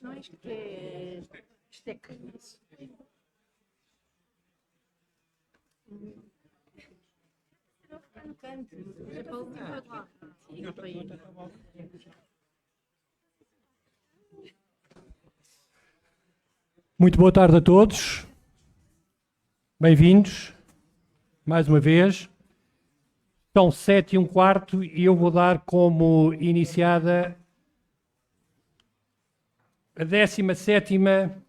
Não é isto que é esteca. Não ficar no canto. É para o lá. Muito boa tarde a todos. Bem-vindos mais uma vez. São 7h15 e eu vou dar como iniciada a 17ª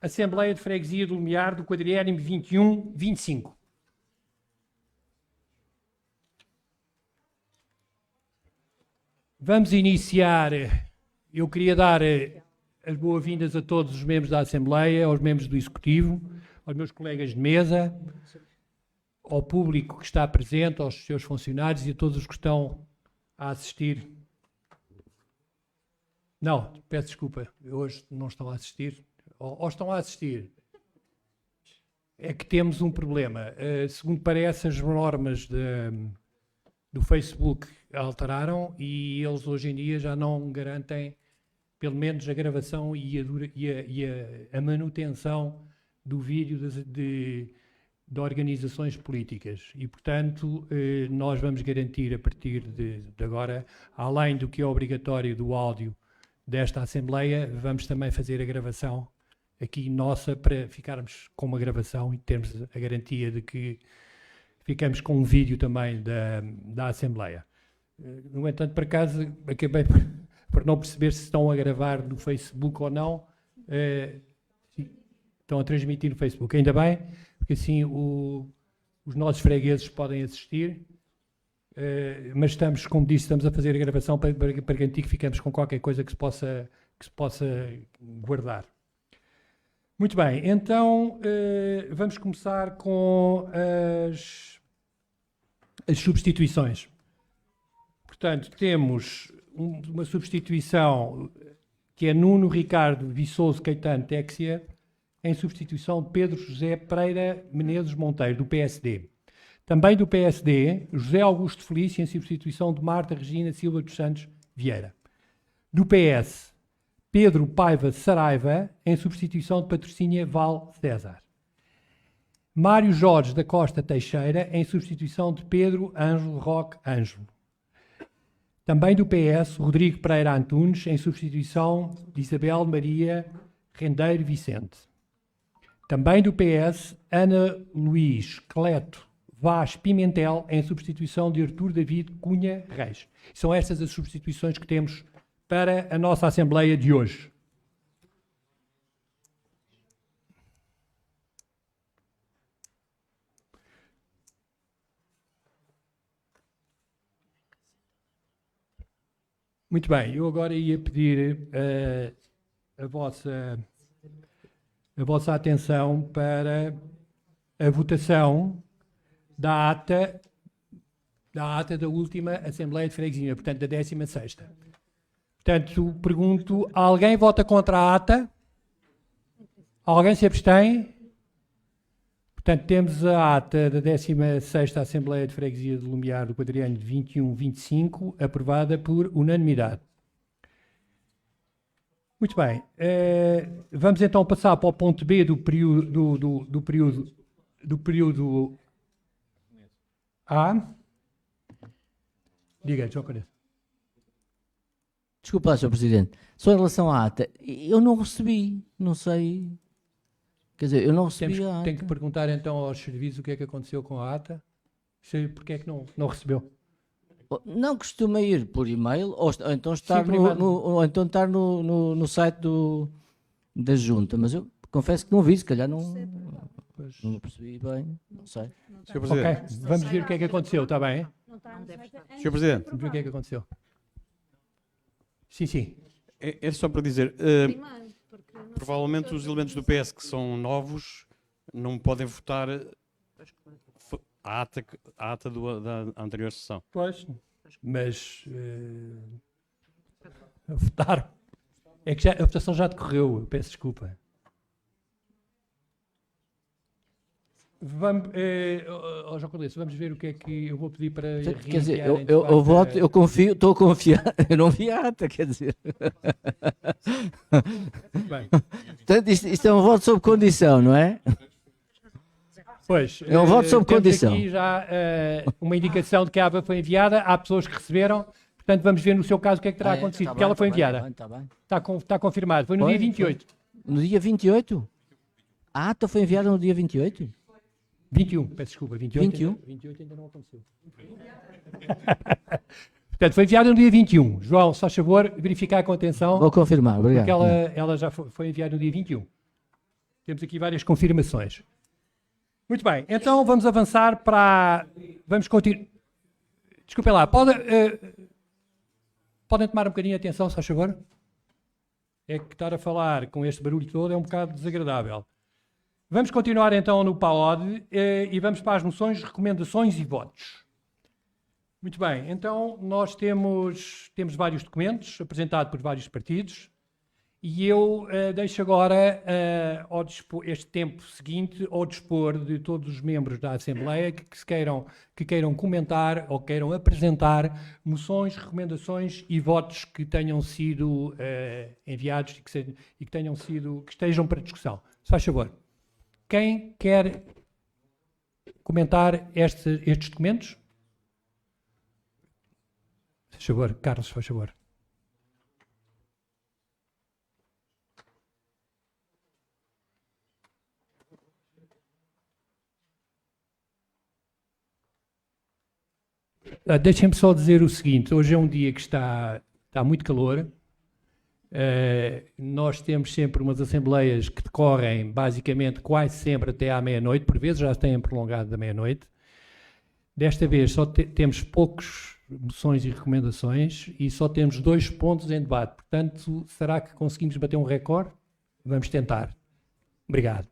Assembleia de Freguesia do Lumiar do quadriênio 21-25. Vamos iniciar. Eu queria dar as boas-vindas a todos os membros da Assembleia, aos membros do Executivo, aos meus colegas de mesa, ao público que está presente, aos seus funcionários e a todos os que estão a assistir. Não, peço desculpa, hoje não estão a assistir. Ou estão a assistir. É que temos um problema. Segundo parece, as normas do Facebook alteraram e eles hoje em dia já não garantem pelo menos a gravação e a manutenção do vídeo de organizações políticas. E, portanto, nós vamos garantir a partir de agora, além do que é obrigatório do áudio desta Assembleia, vamos também fazer a gravação aqui nossa para ficarmos com uma gravação e termos a garantia de que ficamos com um vídeo também da Assembleia. No entanto, por acaso, acabei por não perceber se estão a gravar no Facebook ou não. Estão a transmitir no Facebook. Ainda bem, porque assim os nossos fregueses podem assistir. Mas estamos, como disse, estamos a fazer a gravação para garantir que ficamos com qualquer coisa que se possa guardar. Muito bem, então vamos começar com as substituições. Portanto, temos uma substituição que é Nuno Ricardo Viçoso Caetano Texia, em substituição de Pedro José Pereira Menezes Monteiro, do PSD. Também do PSD, José Augusto Felício, em substituição de Marta Regina Silva dos Santos Vieira. Do PS, Pedro Paiva Saraiva, em substituição de Patrocínia Val César. Mário Jorge da Costa Teixeira, em substituição de Pedro Ângelo Roque Ângelo. Também do PS, Rodrigo Pereira Antunes, em substituição de Isabel Maria Rendeiro Vicente. Também do PS, Ana Luís Cleto Vaz Pimentel, em substituição de Artur David Cunha Reis. São estas as substituições que temos para a nossa Assembleia de hoje. Muito bem, eu agora ia pedir a vossa atenção para a votação da ata da última Assembleia de Freguesia, portanto da 16ª. Portanto, pergunto, alguém vota contra a ata? Alguém se abstém? Portanto, temos a ata da 16ª Assembleia de Freguesia de Lumiar do quadriênio de 21-25, aprovada por unanimidade. Muito bem. Vamos então passar para o ponto B do período A. Diga, João Correia. Desculpa, Sr. Presidente. Só em relação à ata, eu não recebi, não sei. Quer dizer, eu não recebi a ata. Tenho que perguntar então aos serviços o que é que aconteceu com a ata. Sei porque é que não recebeu. Não costuma ir por e-mail ou então estar, no site da Junta, mas eu confesso que não vi, se calhar não percebi bem, não sei. Ok, vamos ver o que é que aconteceu, está bem? Não está não deve estar. Sr. Presidente, Vamos ver o que é que aconteceu. Sim, sim. é só para dizer, Tem mais, porque não- provavelmente os elementos do PS que são novos não podem votar a ata da anterior sessão. Pois, mas votaram. É que a votação já decorreu, eu peço desculpa. Vamos, João Cordeiro, vamos ver o que é que eu vou pedir para Quer dizer, reenviarem, de eu facto, voto, eu confio, estou a confiar, eu não vi a ata, quer dizer. Bem, Portanto, isto é um voto sob condição, não é? pois, É um voto sob temos condição. aqui já uma indicação de que a aba foi enviada, há pessoas que receberam, portanto vamos ver no seu caso o que é que terá acontecido, porque ela foi enviada. Está bem. Está confirmado, foi no Foi, dia 28. No dia 28? A ata foi enviada no dia 28? 21, peço desculpa, 28. 21? 28 ainda não aconteceu. Portanto, foi enviado no dia 21. João, só favor, verificar com atenção, Vou confirmar, obrigado. porque ela já foi enviada no dia 21. Temos aqui várias confirmações. Muito bem, então vamos avançar para... Vamos continuar... Desculpem lá, podem tomar um bocadinho de atenção, só favor? É que estar a falar com este barulho todo é um bocado desagradável. Vamos continuar então no PAOD e vamos para as moções, recomendações e votos. Muito bem, então nós temos vários documentos apresentados por vários partidos e eu deixo agora este tempo seguinte ao dispor de todos os membros da Assembleia que queiram comentar ou queiram apresentar moções, recomendações e votos que tenham sido enviados e que estejam para discussão. Se faz favor. Quem quer comentar estes documentos? Faz favor, Carlos, faz favor. Deixem-me só dizer o seguinte, hoje é um dia que está muito calor. Nós temos sempre umas assembleias que decorrem basicamente quase sempre até à meia-noite, por vezes já têm prolongado da meia-noite. Desta vez só temos poucas moções e recomendações e só temos 2 pontos em debate. Portanto, será que conseguimos bater um recorde? Vamos tentar. Obrigado.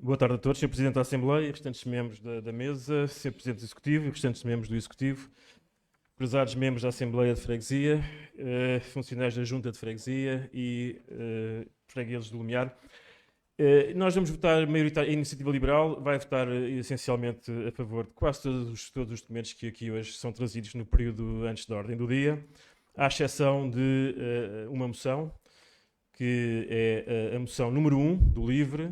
Boa tarde a todos, Sr. Presidente da Assembleia, restantes membros da mesa, Sr. Presidente do Executivo e restantes membros do Executivo, prezados membros da Assembleia de Freguesia, funcionários da Junta de Freguesia e fregueses do Lumiar. Nós vamos votar, a Iniciativa Liberal vai votar essencialmente a favor de quase todos os documentos que aqui hoje são trazidos no período antes da ordem do dia, à exceção de uma moção, que é a moção número 1 do LIVRE,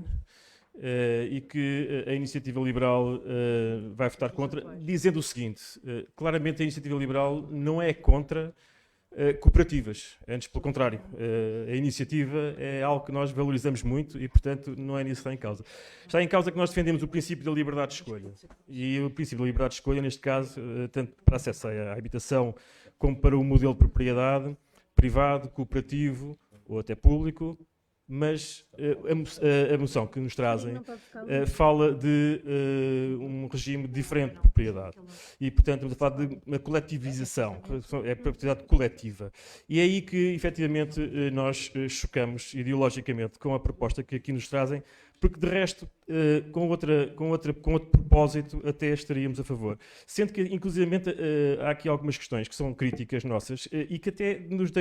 e que a Iniciativa Liberal vai votar contra, dizendo o seguinte, claramente a Iniciativa Liberal não é contra cooperativas, antes pelo contrário, a iniciativa é algo que nós valorizamos muito e, portanto, não é nisso que está em causa. Está em causa que nós defendemos o princípio da liberdade de escolha, e o princípio da liberdade de escolha, neste caso, tanto para acesso à habitação como para o modelo de propriedade, privado, cooperativo ou até público, mas a moção que nos trazem fala de um regime diferente de propriedade. E, portanto, estamos a falar de uma coletivização, é propriedade coletiva. E é aí que, efetivamente, nós chocamos ideologicamente com a proposta que aqui nos trazem, porque, de resto, com outro propósito, até estaríamos a favor. Sendo que, inclusivamente, há aqui algumas questões que são críticas nossas e que até nos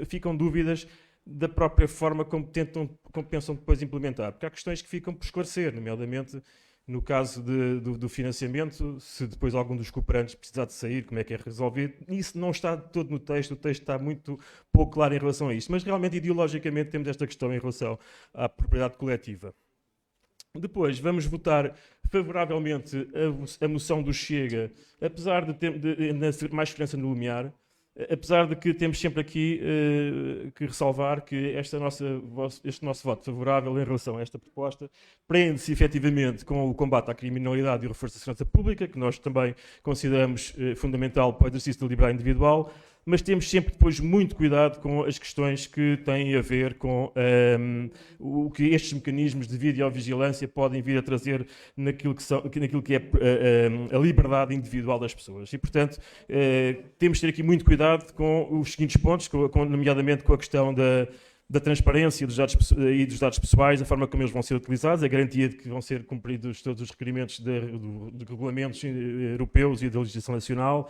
ficam dúvidas da própria forma como pensam depois implementar. Porque há questões que ficam por esclarecer, nomeadamente no caso do financiamento, se depois algum dos cooperantes precisar de sair, como é que é resolvido. Isso não está todo no texto, o texto está muito pouco claro em relação a isso. Mas realmente, ideologicamente, temos esta questão em relação à propriedade coletiva. Depois, vamos votar favoravelmente a moção do Chega, apesar de ter mais esperança no Lumiar, apesar de que temos sempre aqui que ressalvar que este nosso voto favorável em relação a esta proposta prende-se efetivamente com o combate à criminalidade e o reforço da segurança pública, que nós também consideramos fundamental para o exercício da liberdade individual, mas temos sempre depois muito cuidado com as questões que têm a ver com o que estes mecanismos de videovigilância podem vir a trazer naquilo que é a liberdade individual das pessoas. E, portanto, temos de ter aqui muito cuidado com os seguintes pontos, nomeadamente com a questão da transparência dos dados e dos dados pessoais, da forma como eles vão ser utilizados, a garantia de que vão ser cumpridos todos os requerimentos de regulamentos europeus e da legislação nacional.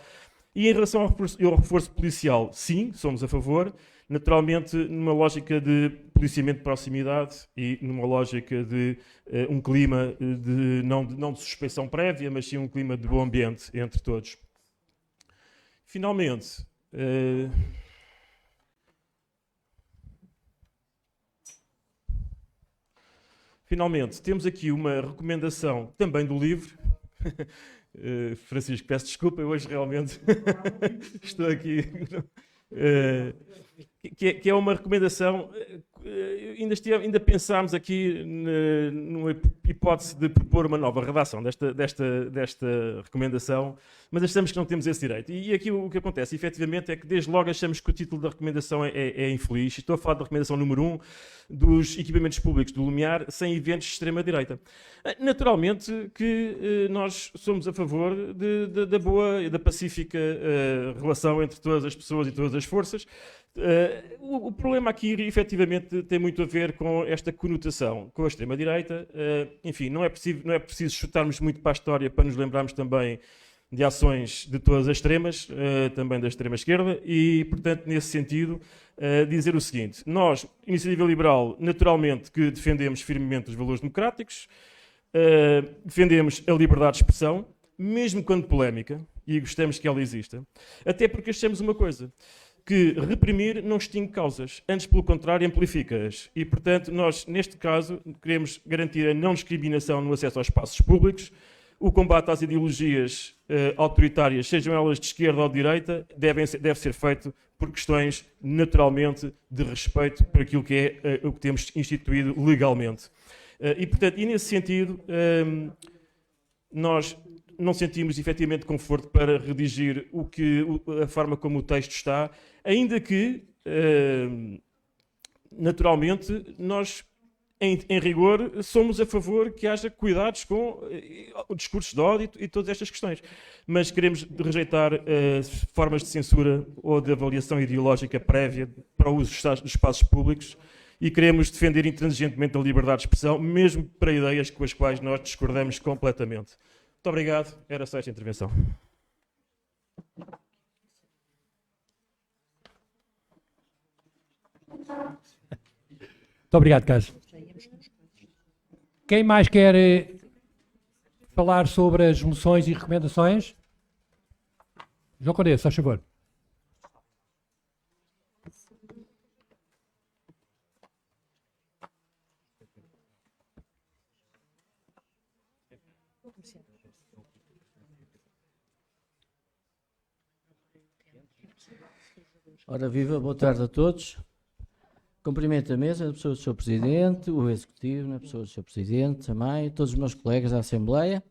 E em relação ao reforço policial, sim, somos a favor, naturalmente numa lógica de policiamento de proximidade e numa lógica de um clima não de suspeição prévia, mas sim um clima de bom ambiente entre todos. Finalmente, temos aqui uma recomendação também do livro. Francisco, peço desculpa, eu hoje realmente estou aqui. Que é uma recomendação. Ainda pensámos aqui numa hipótese de propor uma nova redação desta recomendação, mas achamos que não temos esse direito. E aqui o que acontece, efetivamente, é que desde logo achamos que o título da recomendação é infeliz. Estou a falar da recomendação número 1 dos equipamentos públicos do Lumiar sem eventos de extrema-direita. Naturalmente que nós somos a favor da boa e da pacífica relação entre todas as pessoas e todas as forças. O problema aqui, efetivamente, tem muito a ver com esta conotação com a extrema-direita. Enfim, não é preciso chutarmos muito para a história para nos lembrarmos também de ações de todas as extremas, também da extrema-esquerda, e, portanto, nesse sentido, dizer o seguinte: nós, Iniciativa Liberal, naturalmente que defendemos firmemente os valores democráticos, defendemos a liberdade de expressão, mesmo quando polémica, e gostamos que ela exista, até porque achamos uma coisa, que reprimir não extingue causas, antes pelo contrário amplifica-as. E, portanto, nós, neste caso, queremos garantir a não discriminação no acesso aos espaços públicos, o combate às ideologias autoritárias, sejam elas de esquerda ou de direita, deve ser feito por questões, naturalmente, de respeito por aquilo que é o que temos instituído legalmente. E, portanto, nesse sentido, nós não sentimos efetivamente conforto para redigir a forma como o texto está, ainda que, naturalmente, nós, em rigor, somos a favor que haja cuidados com o discurso de ódio e todas estas questões. Mas queremos rejeitar formas de censura ou de avaliação ideológica prévia para o uso dos espaços públicos e queremos defender intransigentemente a liberdade de expressão, mesmo para ideias com as quais nós discordamos completamente. Muito obrigado. Era só esta intervenção. Muito obrigado, Carlos. Quem mais quer falar sobre as moções e recomendações? João Cordeiro, só favor. Ora, viva, boa tarde a todos. Cumprimento a mesa, na pessoa do Sr. Presidente, o Executivo, na pessoa do Sr. Presidente também, todos os meus colegas da Assembleia,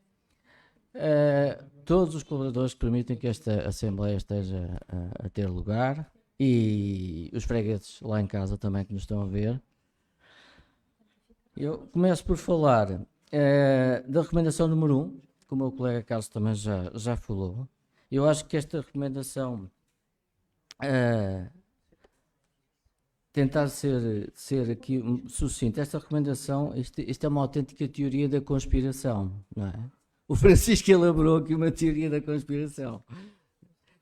todos os colaboradores que permitem que esta Assembleia esteja a ter lugar e os fregueses lá em casa também que nos estão a ver. Eu começo por falar da recomendação número 1, que o meu colega Carlos também já falou. Eu acho que esta recomendação tentar ser aqui sucinto. Esta recomendação, isto é uma autêntica teoria da conspiração, não é? O Francisco elaborou aqui uma teoria da conspiração.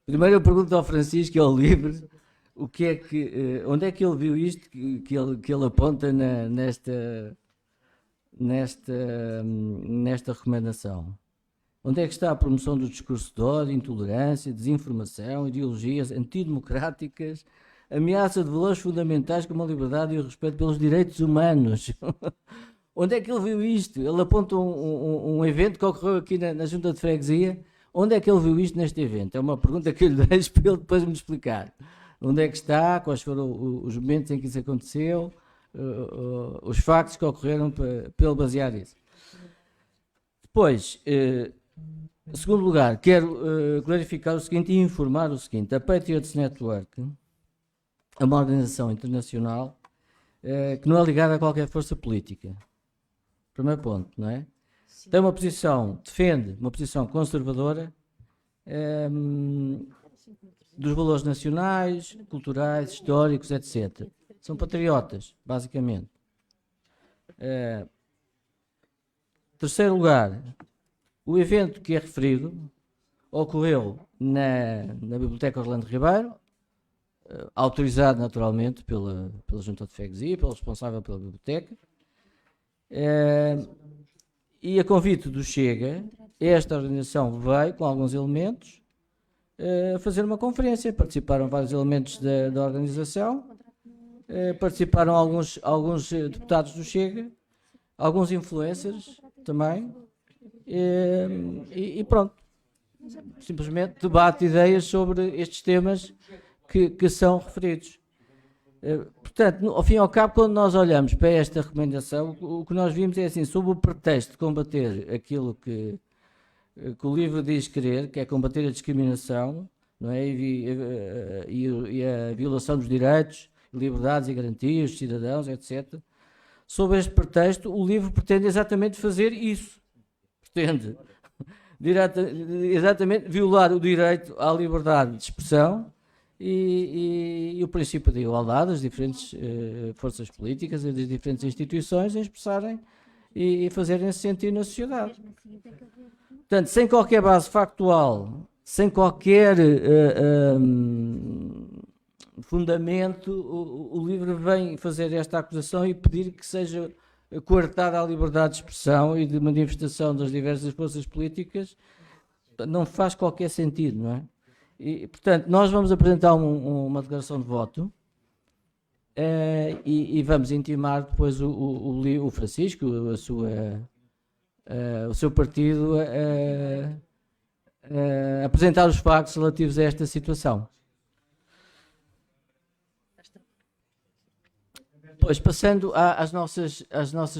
Primeiro eu pergunto ao Francisco, ao livre, o que é onde é que ele viu isto que ele aponta nesta recomendação? Onde é que está a promoção do discurso de ódio, intolerância, desinformação, ideologias antidemocráticas, ameaça de valores fundamentais como a liberdade e o respeito pelos direitos humanos? Onde é que ele viu isto? Ele aponta um evento que ocorreu aqui na Junta de Freguesia. Onde é que ele viu isto neste evento? É uma pergunta que eu lhe deixo para ele depois me explicar. Onde é que está? Quais foram os momentos em que isso aconteceu? Os factos que ocorreram para ele basear isso. Depois, Em segundo lugar, quero clarificar o seguinte e informar o seguinte: a Patriots Network é uma organização internacional que não é ligada a qualquer força política. Primeiro ponto, não é? Tem uma posição, defende uma posição conservadora dos valores nacionais, culturais, históricos, etc. São patriotas, basicamente. Terceiro lugar, o evento que é referido ocorreu na Biblioteca Orlando Ribeiro, autorizado naturalmente pela Junta de Freguesia, pelo responsável pela biblioteca, e a convite do Chega, esta organização veio com alguns elementos fazer uma conferência. Participaram vários elementos da organização, participaram alguns deputados do Chega, alguns influencers também, e pronto. Simplesmente debate ideias sobre estes temas que são referidos. Portanto, ao fim e ao cabo, quando nós olhamos para esta recomendação, o que nós vimos é assim, sob o pretexto de combater aquilo que o livro diz querer, que é combater a discriminação, não é? E a violação dos direitos, liberdades e garantias dos cidadãos, etc. Sob este pretexto, o livro pretende exatamente fazer isso. Pretende exatamente violar o direito à liberdade de expressão e o princípio da igualdade das diferentes forças políticas e das diferentes instituições em expressarem e fazerem-se sentir na sociedade. Portanto, sem qualquer base factual, sem qualquer fundamento, o livro vem fazer esta acusação e pedir que seja coartada a liberdade de expressão e de manifestação das diversas forças políticas. Não faz qualquer sentido, não é? E, portanto, nós vamos apresentar uma declaração de voto e vamos intimar depois o Francisco, o seu partido, a apresentar os factos relativos a esta situação. Pois, passando às nossas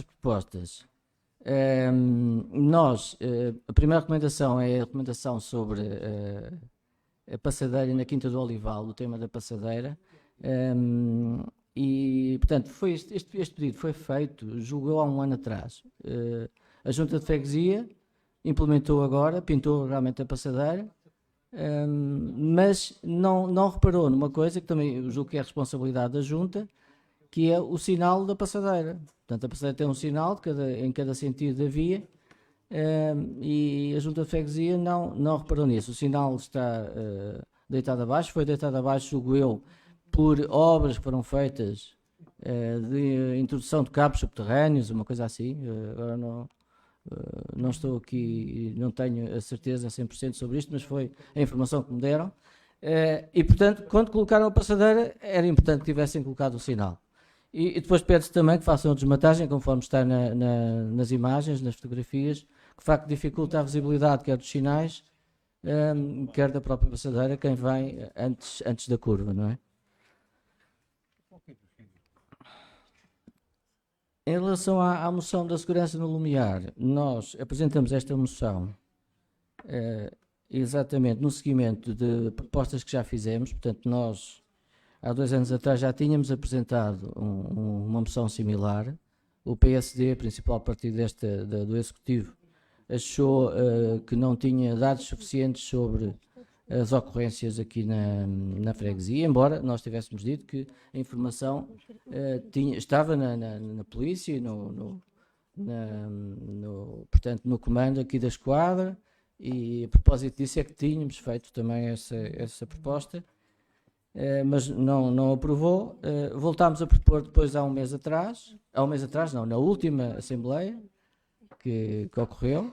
propostas. A primeira recomendação é a recomendação sobre a passadeira na Quinta do Olival, o tema da passadeira. E, portanto, este pedido foi feito, julgou há um ano atrás. A Junta de Freguesia implementou agora, pintou realmente a passadeira, mas não reparou numa coisa que também julgo que é a responsabilidade da Junta, que é o sinal da passadeira. Portanto, a passadeira tem um sinal em cada sentido da via, e a Junta de Freguesia não reparou nisso. O sinal está deitado abaixo, foi deitado abaixo, julgo eu, por obras que foram feitas de introdução de cabos subterrâneos, uma coisa assim. Agora não estou aqui, não tenho a certeza 100% sobre isto, mas foi a informação que me deram. E, portanto, quando colocaram a passadeira, era importante que tivessem colocado o sinal. E depois pede-se também que façam a desmatagem, conforme está nas imagens, nas fotografias, que de facto dificulta a visibilidade quer dos sinais, quer da própria passadeira, quem vem antes da curva, não é? Em relação à moção da segurança no Lumiar, nós apresentamos esta moção exatamente no seguimento de propostas que já fizemos. Portanto, nós há 2 anos atrás já tínhamos apresentado uma moção similar. O PSD, principal partido do Executivo, achou que não tinha dados suficientes sobre as ocorrências aqui na freguesia, embora nós tivéssemos dito que a informação estava na polícia e portanto, no comando aqui da esquadra, e a propósito disso é que tínhamos feito também essa proposta, mas não aprovou. Voltámos a propor depois há um mês atrás, na última Assembleia que ocorreu,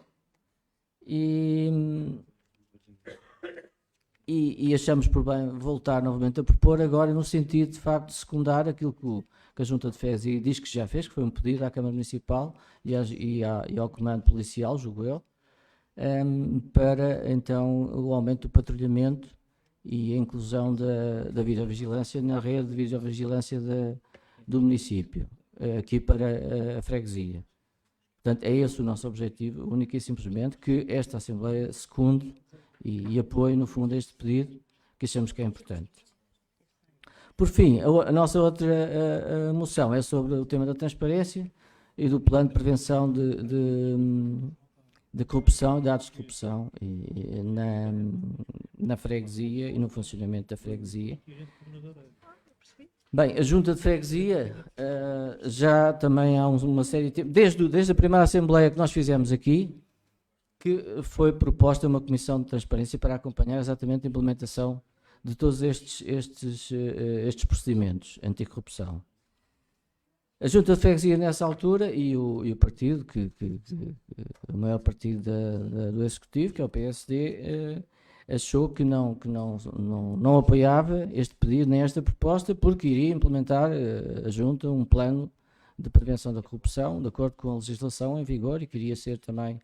e achamos por bem voltar novamente a propor, agora no sentido de facto de secundar aquilo que a Junta de Freguesia diz que já fez, que foi um pedido à Câmara Municipal e ao Comando Policial, julgo eu, para então o aumento do patrulhamento e a inclusão da videovigilância na rede de videovigilância do município, aqui para a freguesia. Portanto, é esse o nosso objetivo, único e simplesmente, que esta Assembleia secunde e apoie, no fundo, este pedido, que achamos que é importante. Por fim, a nossa outra moção é sobre o tema da transparência e do plano de prevenção de corrupção, de atos de corrupção na freguesia e no funcionamento da freguesia. Bem, a Junta de Freguesia já também há uma série de tempo, desde a primeira Assembleia que nós fizemos aqui, que foi proposta uma comissão de transparência para acompanhar exatamente a implementação de todos estes procedimentos anticorrupção. A Junta de Freguesia, nessa altura, e o partido, o maior partido do Executivo, que é o PSD, achou que não apoiava este pedido nem esta proposta, porque iria implementar a Junta um plano de prevenção da corrupção, de acordo com a legislação em vigor, e que iria ser também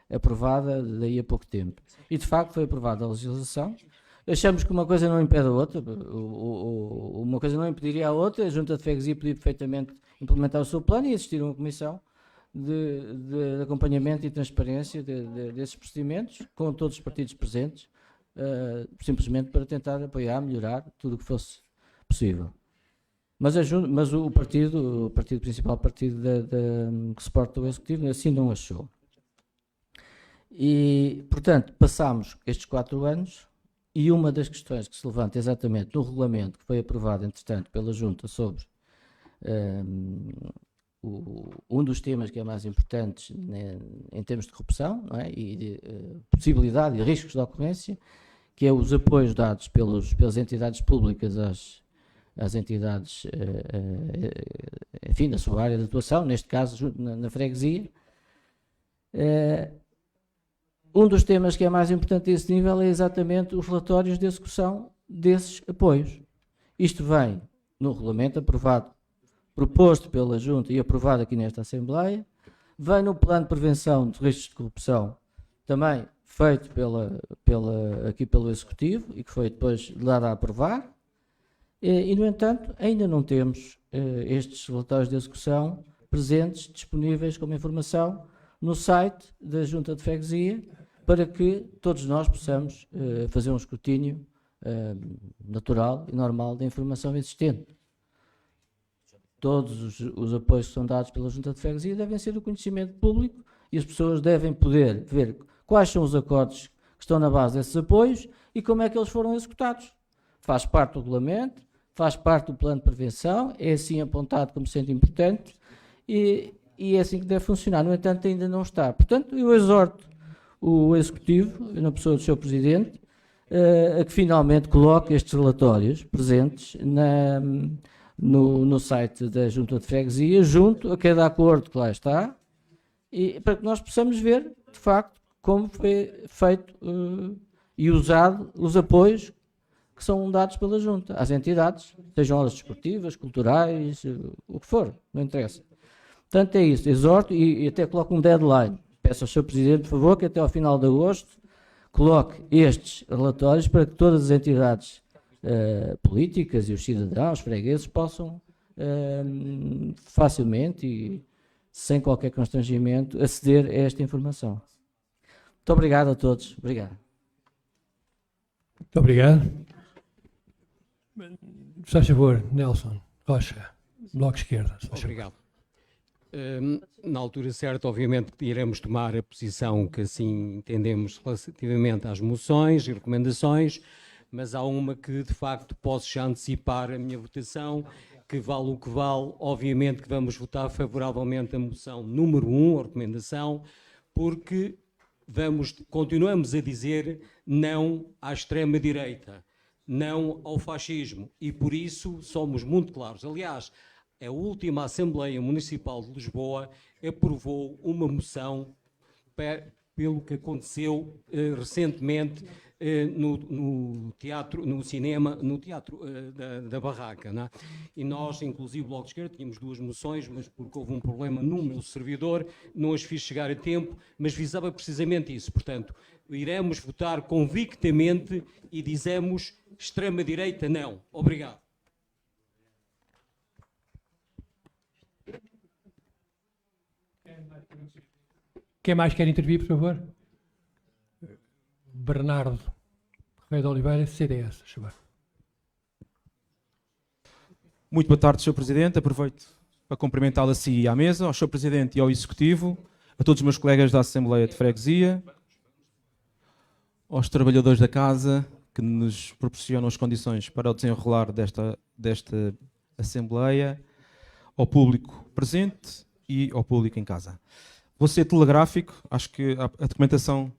aprovada daí a pouco tempo. E, de facto, foi aprovada a legislação. Achamos que uma coisa não impede a outra, uma coisa não impediria a outra. A Junta de Freguesia podia perfeitamente implementar o seu plano e existir uma comissão de acompanhamento e transparência desses procedimentos, com todos os partidos presentes, simplesmente para tentar apoiar, melhorar tudo o que fosse possível. Mas o partido principal, partido que suporta o Executivo, assim não achou. E, portanto, passámos estes 4 anos. E uma das questões que se levanta exatamente no regulamento que foi aprovado, entretanto, pela Junta sobre um dos temas que é mais importantes, né, em termos de corrupção, não é? E de possibilidade e riscos de ocorrência, que é os apoios dados pelas entidades públicas às entidades, enfim, na sua área de atuação, neste caso na freguesia. Um dos temas que é mais importante a esse nível é exatamente os relatórios de execução desses apoios. Isto vem no regulamento aprovado, proposto pela Junta e aprovado aqui nesta Assembleia, vem no plano de prevenção de riscos de corrupção, também feito aqui pelo Executivo e que foi depois dado a aprovar, e no entanto ainda não temos estes relatórios de execução presentes, disponíveis como informação no site da Junta de Freguesia, para que todos nós possamos fazer um escrutínio natural e normal da informação existente. Todos os apoios que são dados pela Junta de Freguesia devem ser do conhecimento público e as pessoas devem poder ver quais são os acordos que estão na base desses apoios e como é que eles foram executados. Faz parte do regulamento, faz parte do plano de prevenção, é assim apontado como sendo importante e é assim que deve funcionar. No entanto, ainda não está. Portanto, eu exorto o Executivo, na pessoa do seu Presidente, a que finalmente coloque estes relatórios presentes no site da Junta de Freguesia, junto a cada acordo que lá está, e para que nós possamos ver, de facto, como foi feito e usado os apoios que são dados pela Junta às entidades, sejam elas desportivas, culturais, o que for, não interessa. Portanto, é isso, exorto e até coloco um deadline. Peço ao Sr. Presidente, por favor, que até ao final de agosto coloque estes relatórios para que todas as entidades políticas e os cidadãos, fregueses, possam facilmente e sem qualquer constrangimento aceder a esta informação. Muito obrigado a todos. Obrigado. Muito obrigado. Se faz favor, Nelson Rocha, Bloco de Esquerda. Obrigado. Na altura certa, obviamente, iremos tomar a posição que assim entendemos relativamente às moções e recomendações, mas há uma que, de facto, posso já antecipar a minha votação, que vale o que vale. Obviamente que vamos votar favoravelmente a moção número 1, a recomendação, porque continuamos a dizer não à extrema-direita, não ao fascismo, e por isso somos muito claros. Aliás, a última Assembleia Municipal de Lisboa aprovou uma moção pelo que aconteceu recentemente no teatro, no cinema, no teatro da Barraca, não é? E nós, inclusive, Bloco de Esquerda, tínhamos 2 moções, mas porque houve um problema no meu servidor, não as fiz chegar a tempo, mas visava precisamente isso. Portanto, iremos votar convictamente e dizemos extrema-direita não. Obrigado. Quem mais quer intervir, por favor? Bernardo Correia de Oliveira, CDS, por favor. Muito boa tarde, Sr. Presidente. Aproveito para cumprimentá-lo a si e à mesa, ao Sr. Presidente e ao Executivo, a todos os meus colegas da Assembleia de Freguesia, aos trabalhadores da Casa que nos proporcionam as condições para o desenrolar desta Assembleia, ao público presente e ao público em casa. Vou ser telegráfico, acho que a documentação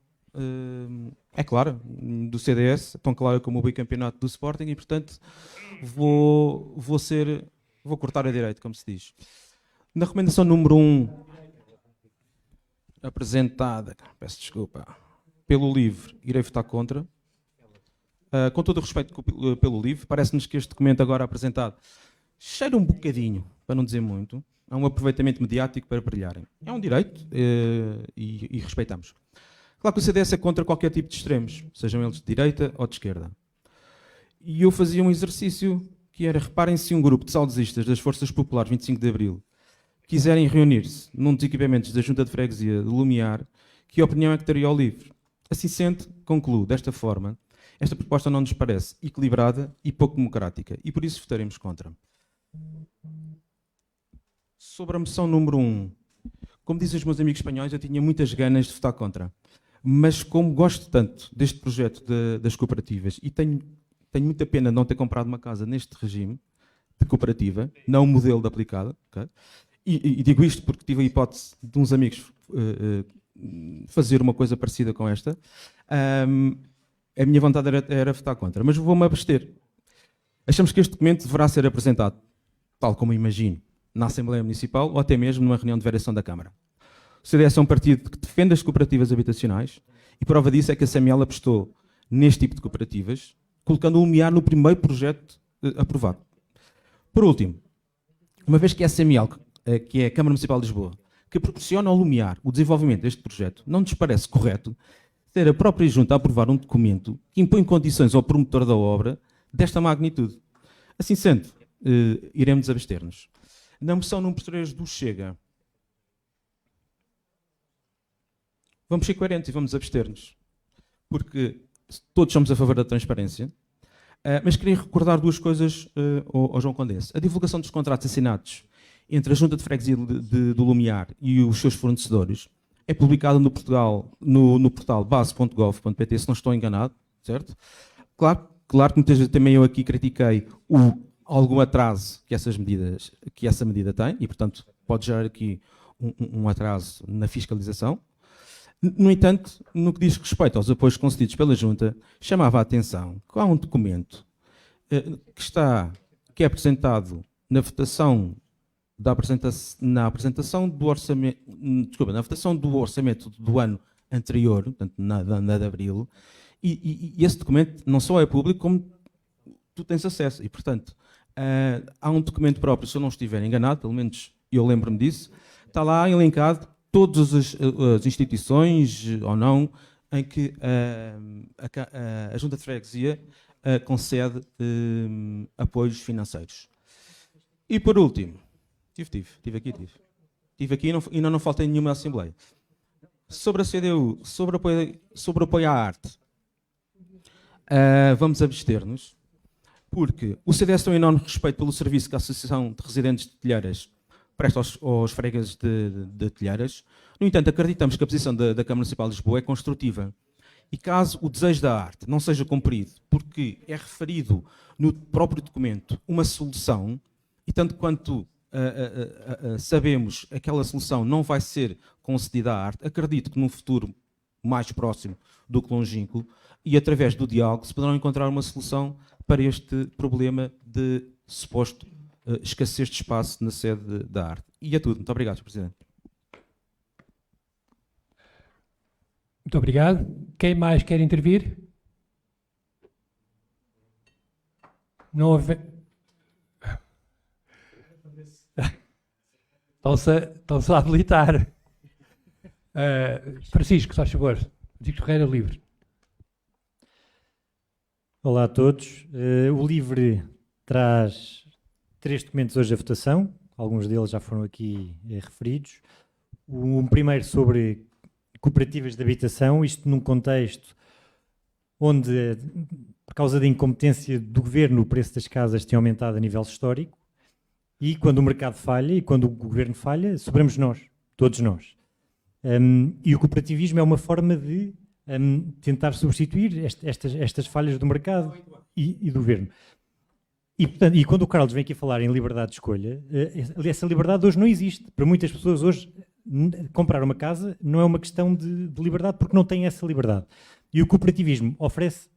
é clara, do CDS, tão clara como o bicampeonato do Sporting e, portanto, vou cortar a direito, como se diz. Na recomendação número 1, apresentada, peço desculpa, pelo LIVRE, irei votar contra. Com todo o respeito pelo LIVRE, parece-nos que este documento agora apresentado cheira um bocadinho, para não dizer muito, a um aproveitamento mediático para brilharem. É um direito e respeitamos. Claro que o CDS é contra qualquer tipo de extremos, sejam eles de direita ou de esquerda. E eu fazia um exercício que era, reparem, se um grupo de saudosistas das Forças Populares 25 de Abril quiserem reunir-se num dos equipamentos da Junta de Freguesia de Lumiar, que opinião é que teria ao LIVRE? Assim sendo, concluo desta forma, esta proposta não nos parece equilibrada e pouco democrática, e por isso votaremos contra. Sobre a moção número 1, como dizem os meus amigos espanhóis, eu tinha muitas ganas de votar contra. Mas como gosto tanto deste projeto das cooperativas e tenho muita pena de não ter comprado uma casa neste regime de cooperativa, não o modelo de aplicada, okay? E digo isto porque tive a hipótese de uns amigos fazer uma coisa parecida com esta, a minha vontade era votar contra, mas vou-me abster. Achamos que este documento deverá ser apresentado, tal como imagino, na Assembleia Municipal ou até mesmo numa reunião de variação da Câmara. O CDS é um partido que defende as cooperativas habitacionais e prova disso é que a CML apostou neste tipo de cooperativas, colocando o Lumiar no primeiro projeto aprovado. Por último, uma vez que a CML, que é a Câmara Municipal de Lisboa, que proporciona ao Lumiar o desenvolvimento deste projeto, não nos parece correto ter a própria Junta a aprovar um documento que impõe condições ao promotor da obra desta magnitude. Assim sendo, iremos abster-nos. Na moção número 3 do Chega, vamos ser coerentes e vamos abster-nos, porque todos somos a favor da transparência, mas queria recordar duas coisas ao João Condesse. A divulgação dos contratos assinados entre a Junta de Freguesia do Lumiar e os seus fornecedores é publicada no portal base.gov.pt, se não estou enganado, certo? Claro que muitas vezes também eu aqui critiquei algum atraso que essa medida tem e, portanto, pode gerar aqui um atraso na fiscalização. No entanto, no que diz respeito aos apoios concedidos pela Junta, chamava a atenção que há um documento que é apresentado na votação na votação do orçamento do ano anterior, portanto, na de abril, e esse documento não só é público, como tu tens acesso. E, portanto, há um documento próprio, se eu não estiver enganado, pelo menos eu lembro-me disso, está lá elencado todas as instituições, ou não, em que a Junta de Freguesia concede apoios financeiros. E, por último, Estive aqui e não faltei nenhuma Assembleia. Sobre a CDU, sobre apoio à arte, vamos abster-nos, porque o CDS tem um enorme respeito pelo serviço que a Associação de Residentes de Telheiras presta aos fregueses de Telheiras. No entanto, acreditamos que a posição da Câmara Municipal de Lisboa é construtiva. E caso o desejo da arte não seja cumprido, porque é referido no próprio documento uma solução, e tanto quanto sabemos que aquela solução não vai ser concedida à arte, acredito que num futuro mais próximo do que longínquo e através do diálogo se poderão encontrar uma solução para este problema de suposto escassez de espaço na sede da arte. E é tudo. Muito obrigado, Sr. Presidente. Muito obrigado. Quem mais quer intervir? Não houve... Estão-se a habilitar. Francisco, se faz favor. Francisco Ferreira, LIVRE. Olá a todos. O LIVRE traz 3 documentos hoje à votação. Alguns deles já foram aqui referidos. Um primeiro sobre cooperativas de habitação, isto num contexto onde, por causa da incompetência do governo, o preço das casas tem aumentado a nível histórico, e quando o mercado falha e quando o governo falha, sobramos nós, todos nós. E o cooperativismo é uma forma de tentar substituir estas falhas do mercado e do governo. E, portanto, e quando o Carlos vem aqui falar em liberdade de escolha, essa liberdade hoje não existe. Para muitas pessoas hoje, comprar uma casa não é uma questão de liberdade, porque não tem essa liberdade. E o cooperativismo oferece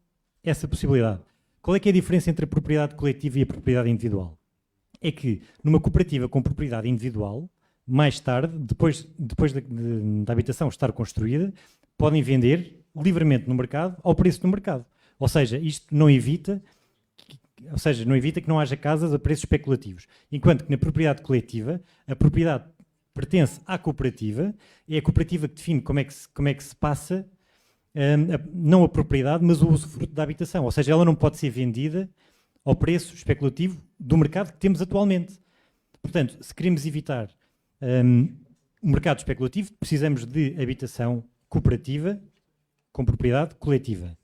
essa possibilidade. Qual é que é a diferença entre a propriedade coletiva e a propriedade individual? É que numa cooperativa com propriedade individual, mais tarde, depois da habitação estar construída, podem vender livremente no mercado ao preço do mercado. Ou seja, isto não evita que não haja casas a preços especulativos. Enquanto que na propriedade coletiva, a propriedade pertence à cooperativa, é a cooperativa que define como é que se passa, não a propriedade, mas o usufruto da habitação. Ou seja, ela não pode ser vendida ao preço especulativo do mercado que temos atualmente. Portanto, se queremos evitar o mercado especulativo, precisamos de habitação cooperativa com propriedade coletiva.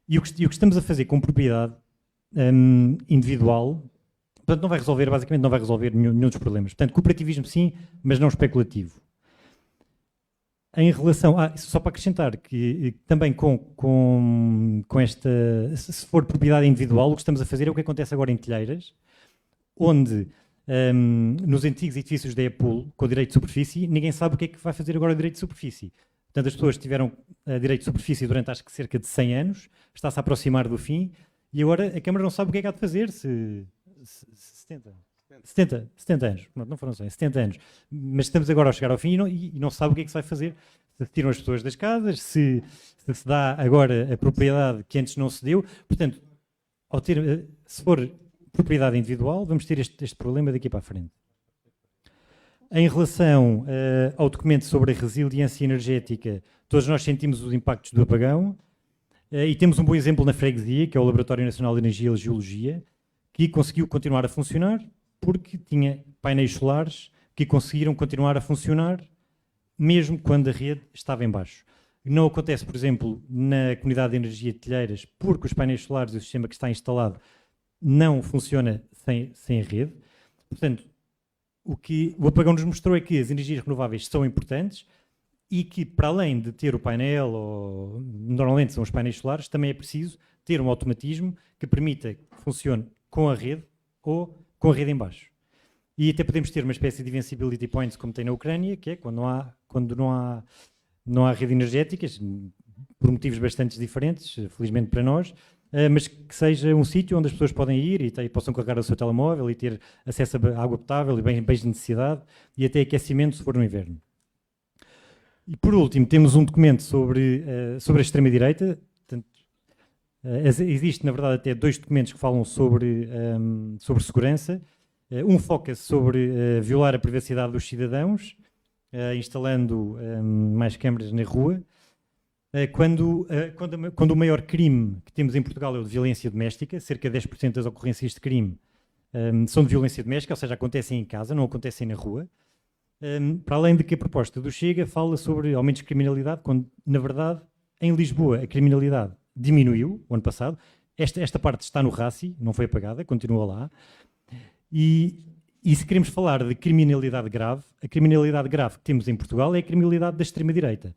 E o que estamos a fazer com propriedade individual, portanto, basicamente não vai resolver nenhum dos problemas. Portanto, cooperativismo sim, mas não especulativo. Em relação só para acrescentar que também com esta, se for propriedade individual, o que estamos a fazer é o que acontece agora em Telheiras, onde nos antigos edifícios da EPUL, com o direito de superfície, ninguém sabe o que é que vai fazer agora o direito de superfície. Portanto, as pessoas tiveram direito de superfície durante acho que cerca de 100 anos, está-se a aproximar do fim, e agora a Câmara não sabe o que é que há de fazer, 70 anos, não foram 100, 70 anos, mas estamos agora a chegar ao fim e não sabe o que é que se vai fazer, se tiram as pessoas das casas, se dá agora a propriedade que antes não se deu. Portanto, se for propriedade individual, vamos ter este problema daqui para a frente. Em relação ao documento sobre a resiliência energética, todos nós sentimos os impactos do apagão, e temos um bom exemplo na freguesia, que é o Laboratório Nacional de Energia e Geologia, que conseguiu continuar a funcionar porque tinha painéis solares que conseguiram continuar a funcionar mesmo quando a rede estava em baixo. Não acontece, por exemplo, na comunidade de energia de Telheiras, porque os painéis solares e o sistema que está instalado não funciona sem a rede. Portanto, o que o apagão nos mostrou é que as energias renováveis são importantes e que, para além de ter o painel, ou normalmente são os painéis solares, também é preciso ter um automatismo que permita que funcione com a rede ou com a rede em baixo. E até podemos ter uma espécie de invincibility points, como tem na Ucrânia, que é quando não há rede energética, por motivos bastante diferentes, felizmente para nós, mas que seja um sítio onde as pessoas podem ir e possam carregar o seu telemóvel e ter acesso a água potável e bens de necessidade e até aquecimento se for no inverno. E por último, temos um documento sobre a extrema-direita. Existe, na verdade, até 2 documentos que falam sobre segurança. Um foca-se sobre violar a privacidade dos cidadãos, instalando mais câmaras na rua. Quando o maior crime que temos em Portugal é o de violência doméstica, cerca de 10% das ocorrências de crime são de violência doméstica, ou seja, acontecem em casa, não acontecem na rua. Para além de que a proposta do Chega fala sobre aumentos de criminalidade, quando, na verdade, em Lisboa a criminalidade diminuiu o ano passado. Esta parte está no RACI, não foi apagada, continua lá. E se queremos falar de criminalidade grave, a criminalidade grave que temos em Portugal é a criminalidade da extrema-direita.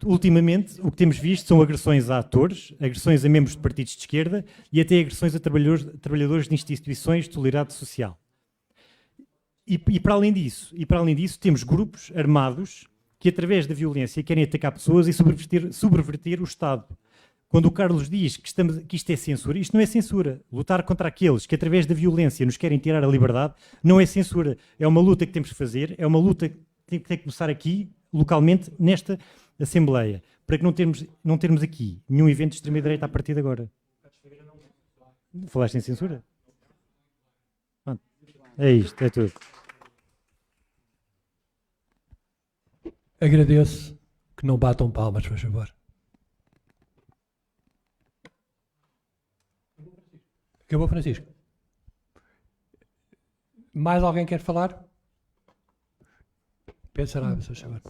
Ultimamente, o que temos visto são agressões a atores, agressões a membros de partidos de esquerda e até agressões a trabalhadores de instituições de solidariedade social. E para além disso, temos grupos armados que, através da violência, querem atacar pessoas e subverter o Estado. Quando o Carlos diz que isto é censura, isto não é censura. Lutar contra aqueles que, através da violência, nos querem tirar a liberdade, não é censura. É uma luta que temos que fazer, é uma luta que tem que começar aqui, localmente, nesta Assembleia, para que não termos aqui nenhum evento de extrema-direita a partir de agora. Falaste em censura? É isto, é tudo. Agradeço que não batam palmas, por favor. Acabou, Francisco? Mais alguém quer falar? Pedro Saraiva, se faz favor.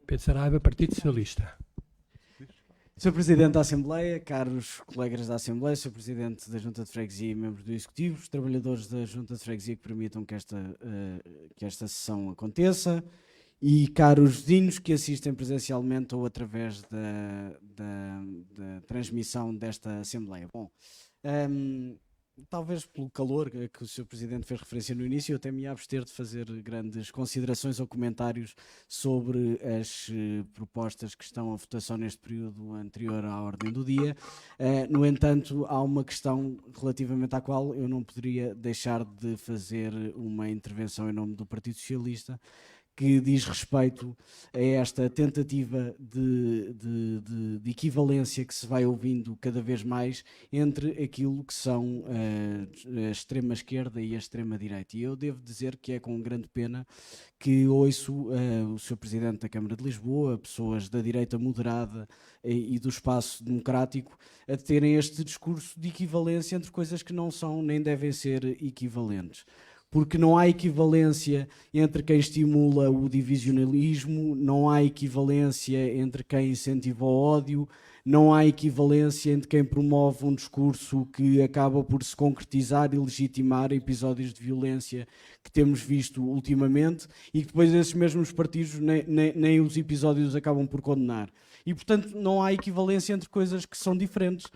Pedro Saraiva, Partido Socialista. Sr. Presidente da Assembleia, caros colegas da Assembleia, Sr. Presidente da Junta de Freguesia e membros do Executivo, os trabalhadores da Junta de Freguesia que permitam que esta sessão aconteça e caros vizinhos que assistem presencialmente ou através da transmissão desta Assembleia. Bom, talvez pelo calor a que o Sr. Presidente fez referência no início, eu até me ia abster de fazer grandes considerações ou comentários sobre as propostas que estão à votação neste período anterior à ordem do dia. No entanto, há uma questão relativamente à qual eu não poderia deixar de fazer uma intervenção em nome do Partido Socialista, que diz respeito a esta tentativa de equivalência que se vai ouvindo cada vez mais entre aquilo que são a extrema-esquerda e a extrema-direita. E eu devo dizer que é com grande pena que ouço o Sr. Presidente da Câmara de Lisboa, pessoas da direita moderada e do espaço democrático, a terem este discurso de equivalência entre coisas que não são nem devem ser equivalentes. Porque não há equivalência entre quem estimula o divisionalismo, não há equivalência entre quem incentiva o ódio, não há equivalência entre quem promove um discurso que acaba por se concretizar e legitimar episódios de violência que temos visto ultimamente e que depois esses mesmos partidos nem os episódios acabam por condenar. E, portanto, não há equivalência entre coisas que são diferentes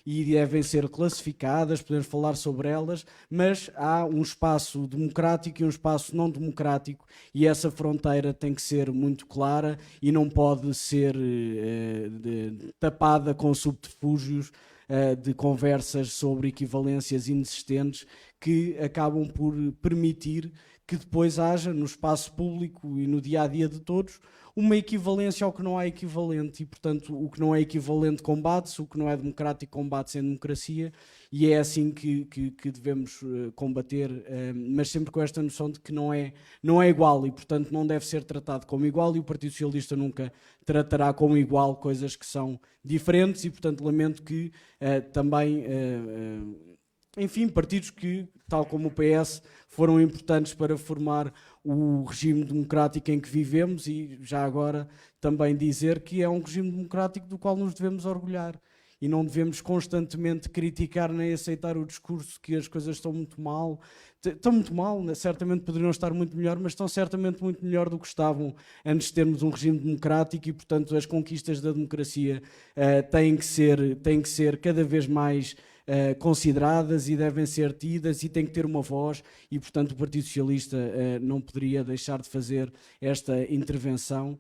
e devem ser classificadas, podemos falar sobre elas, mas há um espaço democrático e um espaço não democrático e essa fronteira tem que ser muito clara e não pode ser tapada com subterfúgios de conversas sobre equivalências inexistentes que acabam por permitir que depois haja no espaço público e no dia-a-dia de todos uma equivalência ao que não é equivalente e, portanto, o que não é equivalente combate-se, o que não é democrático combate-se em democracia e é assim que devemos combater, mas sempre com esta noção de que não é igual e, portanto, não deve ser tratado como igual e o Partido Socialista nunca tratará como igual coisas que são diferentes e, portanto, lamento que também... enfim, partidos que, tal como o PS, foram importantes para formar o regime democrático em que vivemos e, já agora, também dizer que é um regime democrático do qual nos devemos orgulhar e não devemos constantemente criticar nem aceitar o discurso que as coisas estão muito mal. Estão muito mal, certamente poderiam estar muito melhor, mas estão certamente muito melhor do que estavam antes de termos um regime democrático e, portanto, as conquistas da democracia têm que ser cada vez mais consideradas e devem ser tidas e têm que ter uma voz e, portanto, o Partido Socialista não poderia deixar de fazer esta intervenção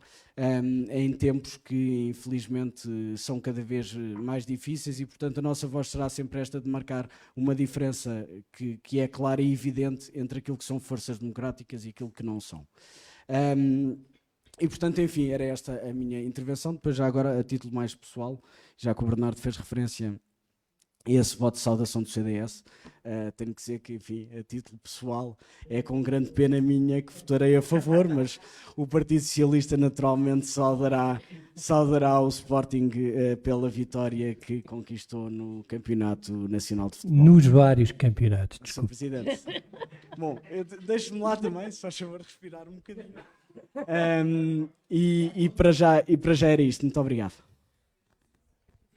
em tempos que, infelizmente, são cada vez mais difíceis e, portanto, a nossa voz será sempre esta de marcar uma diferença que é clara e evidente entre aquilo que são forças democráticas e aquilo que não são. E, portanto, enfim, era esta a minha intervenção. Depois, já agora, a título mais pessoal, já que o Bernardo fez referência esse voto de saudação do CDS, tenho que dizer que, enfim, a título pessoal é com grande pena minha que votarei a favor, mas o Partido Socialista naturalmente saudará o Sporting pela vitória que conquistou no Campeonato Nacional de Futebol. Nos vários campeonatos, Sr. desculpe. Presidente. Bom, deixe-me lá também, se faz favor, respirar um bocadinho. E para já era isto. Muito obrigado.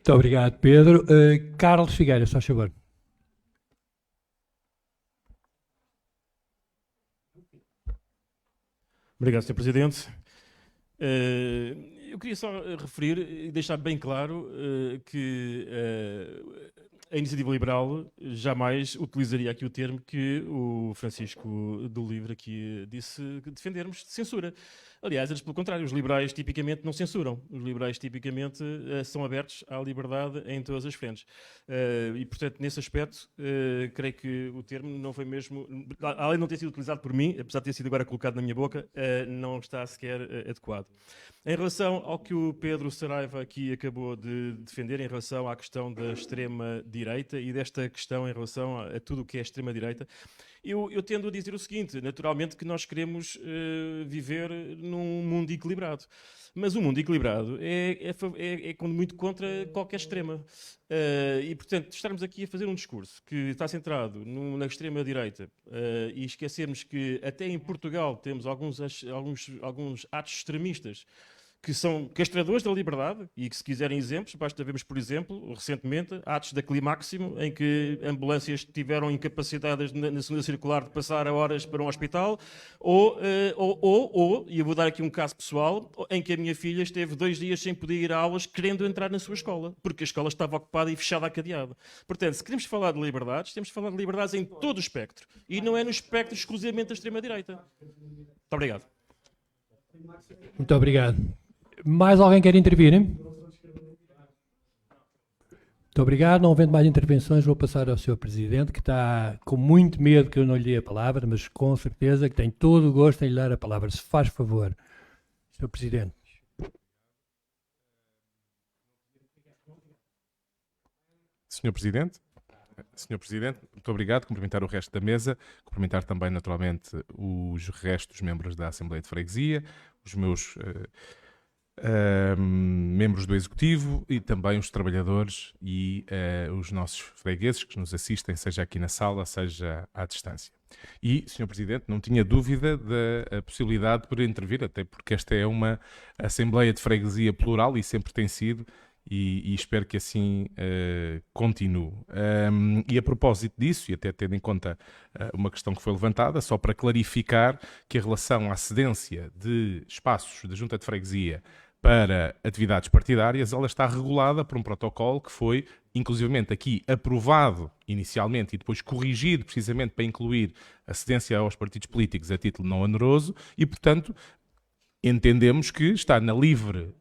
Muito obrigado, Pedro. Carlos Figueira, só favor. Obrigado, Sr. Presidente. Eu queria só referir e deixar bem claro que a Iniciativa Liberal jamais utilizaria aqui o termo que o Francisco do Livre aqui disse que defendermos de censura. Aliás, eles, pelo contrário, os liberais tipicamente não censuram. Os liberais tipicamente são abertos à liberdade em todas as frentes. E, portanto, nesse aspecto, creio que o termo não foi mesmo... Além de não ter sido utilizado por mim, apesar de ter sido agora colocado na minha boca, não está sequer adequado. Em relação ao que o Pedro Saraiva aqui acabou de defender, em relação à questão da extrema-direita, extrema-direita e desta questão em relação a tudo o que é extrema-direita. Eu tendo a dizer o seguinte, naturalmente que nós queremos viver num mundo equilibrado. Mas o mundo equilibrado é muito contra qualquer extrema. E, portanto, estarmos aqui a fazer um discurso que está centrado na extrema-direita e esquecermos que até em Portugal temos alguns atos extremistas que são castradores da liberdade e que, se quiserem exemplos, basta vermos, por exemplo, recentemente, atos da Climáximo, em que ambulâncias tiveram incapacidades na segunda circular de passar a horas para um hospital, e eu vou dar aqui um caso pessoal, em que a minha filha esteve 2 dias sem poder ir a aulas, querendo entrar na sua escola, porque a escola estava ocupada e fechada a cadeado. Portanto, se queremos falar de liberdades, temos de falar de liberdades em todo o espectro, e não é no espectro exclusivamente da extrema-direita. Muito obrigado. Muito obrigado. Mais alguém quer intervir? Hein? Muito obrigado. Não havendo mais intervenções, vou passar ao Sr. Presidente, que está com muito medo que eu não lhe dê a palavra, mas com certeza que tem todo o gosto em lhe dar a palavra. Se faz favor, Sr. Presidente. Senhor Presidente, muito obrigado. Cumprimentar o resto da mesa, cumprimentar também, naturalmente, os restos membros da Assembleia de Freguesia, os meus membros do Executivo e também os trabalhadores e os nossos fregueses que nos assistem, seja aqui na sala, seja à distância. E, Sr. Presidente, não tinha dúvida da possibilidade de poder intervir, até porque esta é uma Assembleia de Freguesia plural e sempre tem sido, e espero que assim continue. E a propósito disso, e até tendo em conta uma questão que foi levantada, só para clarificar que a relação à cedência de espaços da Junta de Freguesia para atividades partidárias, ela está regulada por um protocolo que foi, inclusivamente aqui, aprovado inicialmente e depois corrigido precisamente para incluir a cedência aos partidos políticos a título não oneroso e, portanto, entendemos que está na livre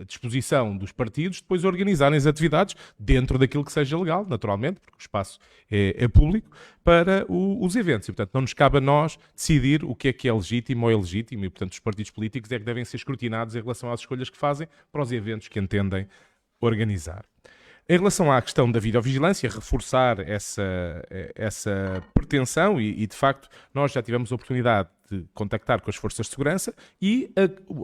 disposição dos partidos depois organizarem as atividades dentro daquilo que seja legal, naturalmente, porque o espaço é público, para os eventos. E, portanto, não nos cabe a nós decidir o que é legítimo ou ilegítimo e, portanto, os partidos políticos é que devem ser escrutinados em relação às escolhas que fazem para os eventos que entendem organizar. Em relação à questão da videovigilância, reforçar essa pretensão e, de facto, nós já tivemos a oportunidade de contactar com as forças de segurança e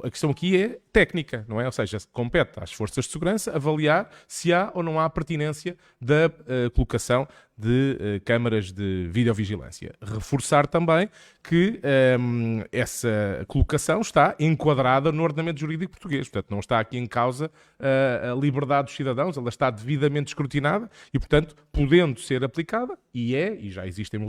a questão aqui é técnica, não é? Ou seja, compete às forças de segurança avaliar se há ou não há pertinência da colocação de câmaras de videovigilância. Reforçar também que essa colocação está enquadrada no ordenamento jurídico português, portanto não está aqui em causa a liberdade dos cidadãos, ela está devidamente escrutinada e, portanto, podendo ser aplicada, e já existem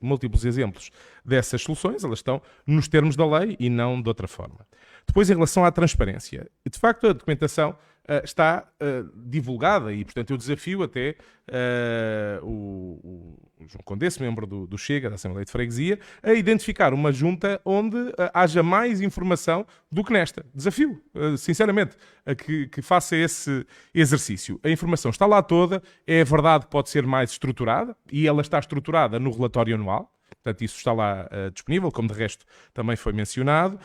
múltiplos exemplos dessas soluções, elas estão nos termos da lei e não de outra forma. Depois, em relação à transparência, de facto a documentação está divulgada e, portanto, eu desafio até o João Condesse, membro do Chega, da Assembleia de Freguesia, a identificar uma junta onde haja mais informação do que nesta. Desafio, sinceramente, a que faça esse exercício. A informação está lá toda, é verdade que pode ser mais estruturada e ela está estruturada no relatório anual. Portanto, isso está lá disponível, como de resto também foi mencionado.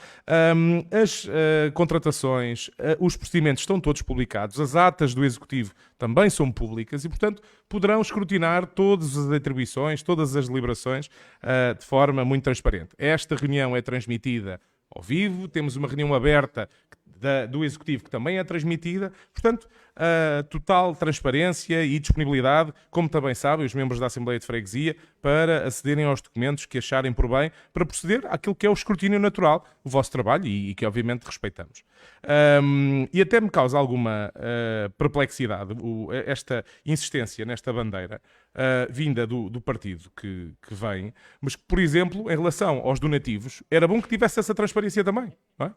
As contratações, os procedimentos estão todos publicados, as atas do Executivo também são públicas e, portanto, poderão escrutinar todas as atribuições, todas as deliberações de forma muito transparente. Esta reunião é transmitida ao vivo, temos uma reunião aberta do Executivo que também é transmitida, portanto, total transparência e disponibilidade, como também sabem os membros da Assembleia de Freguesia, para acederem aos documentos que acharem por bem, para proceder àquilo que é o escrutínio natural, o vosso trabalho, e que obviamente respeitamos. E até me causa alguma perplexidade esta insistência nesta bandeira vinda do partido que vem, mas que, por exemplo, em relação aos donativos, era bom que tivesse essa transparência também, não é?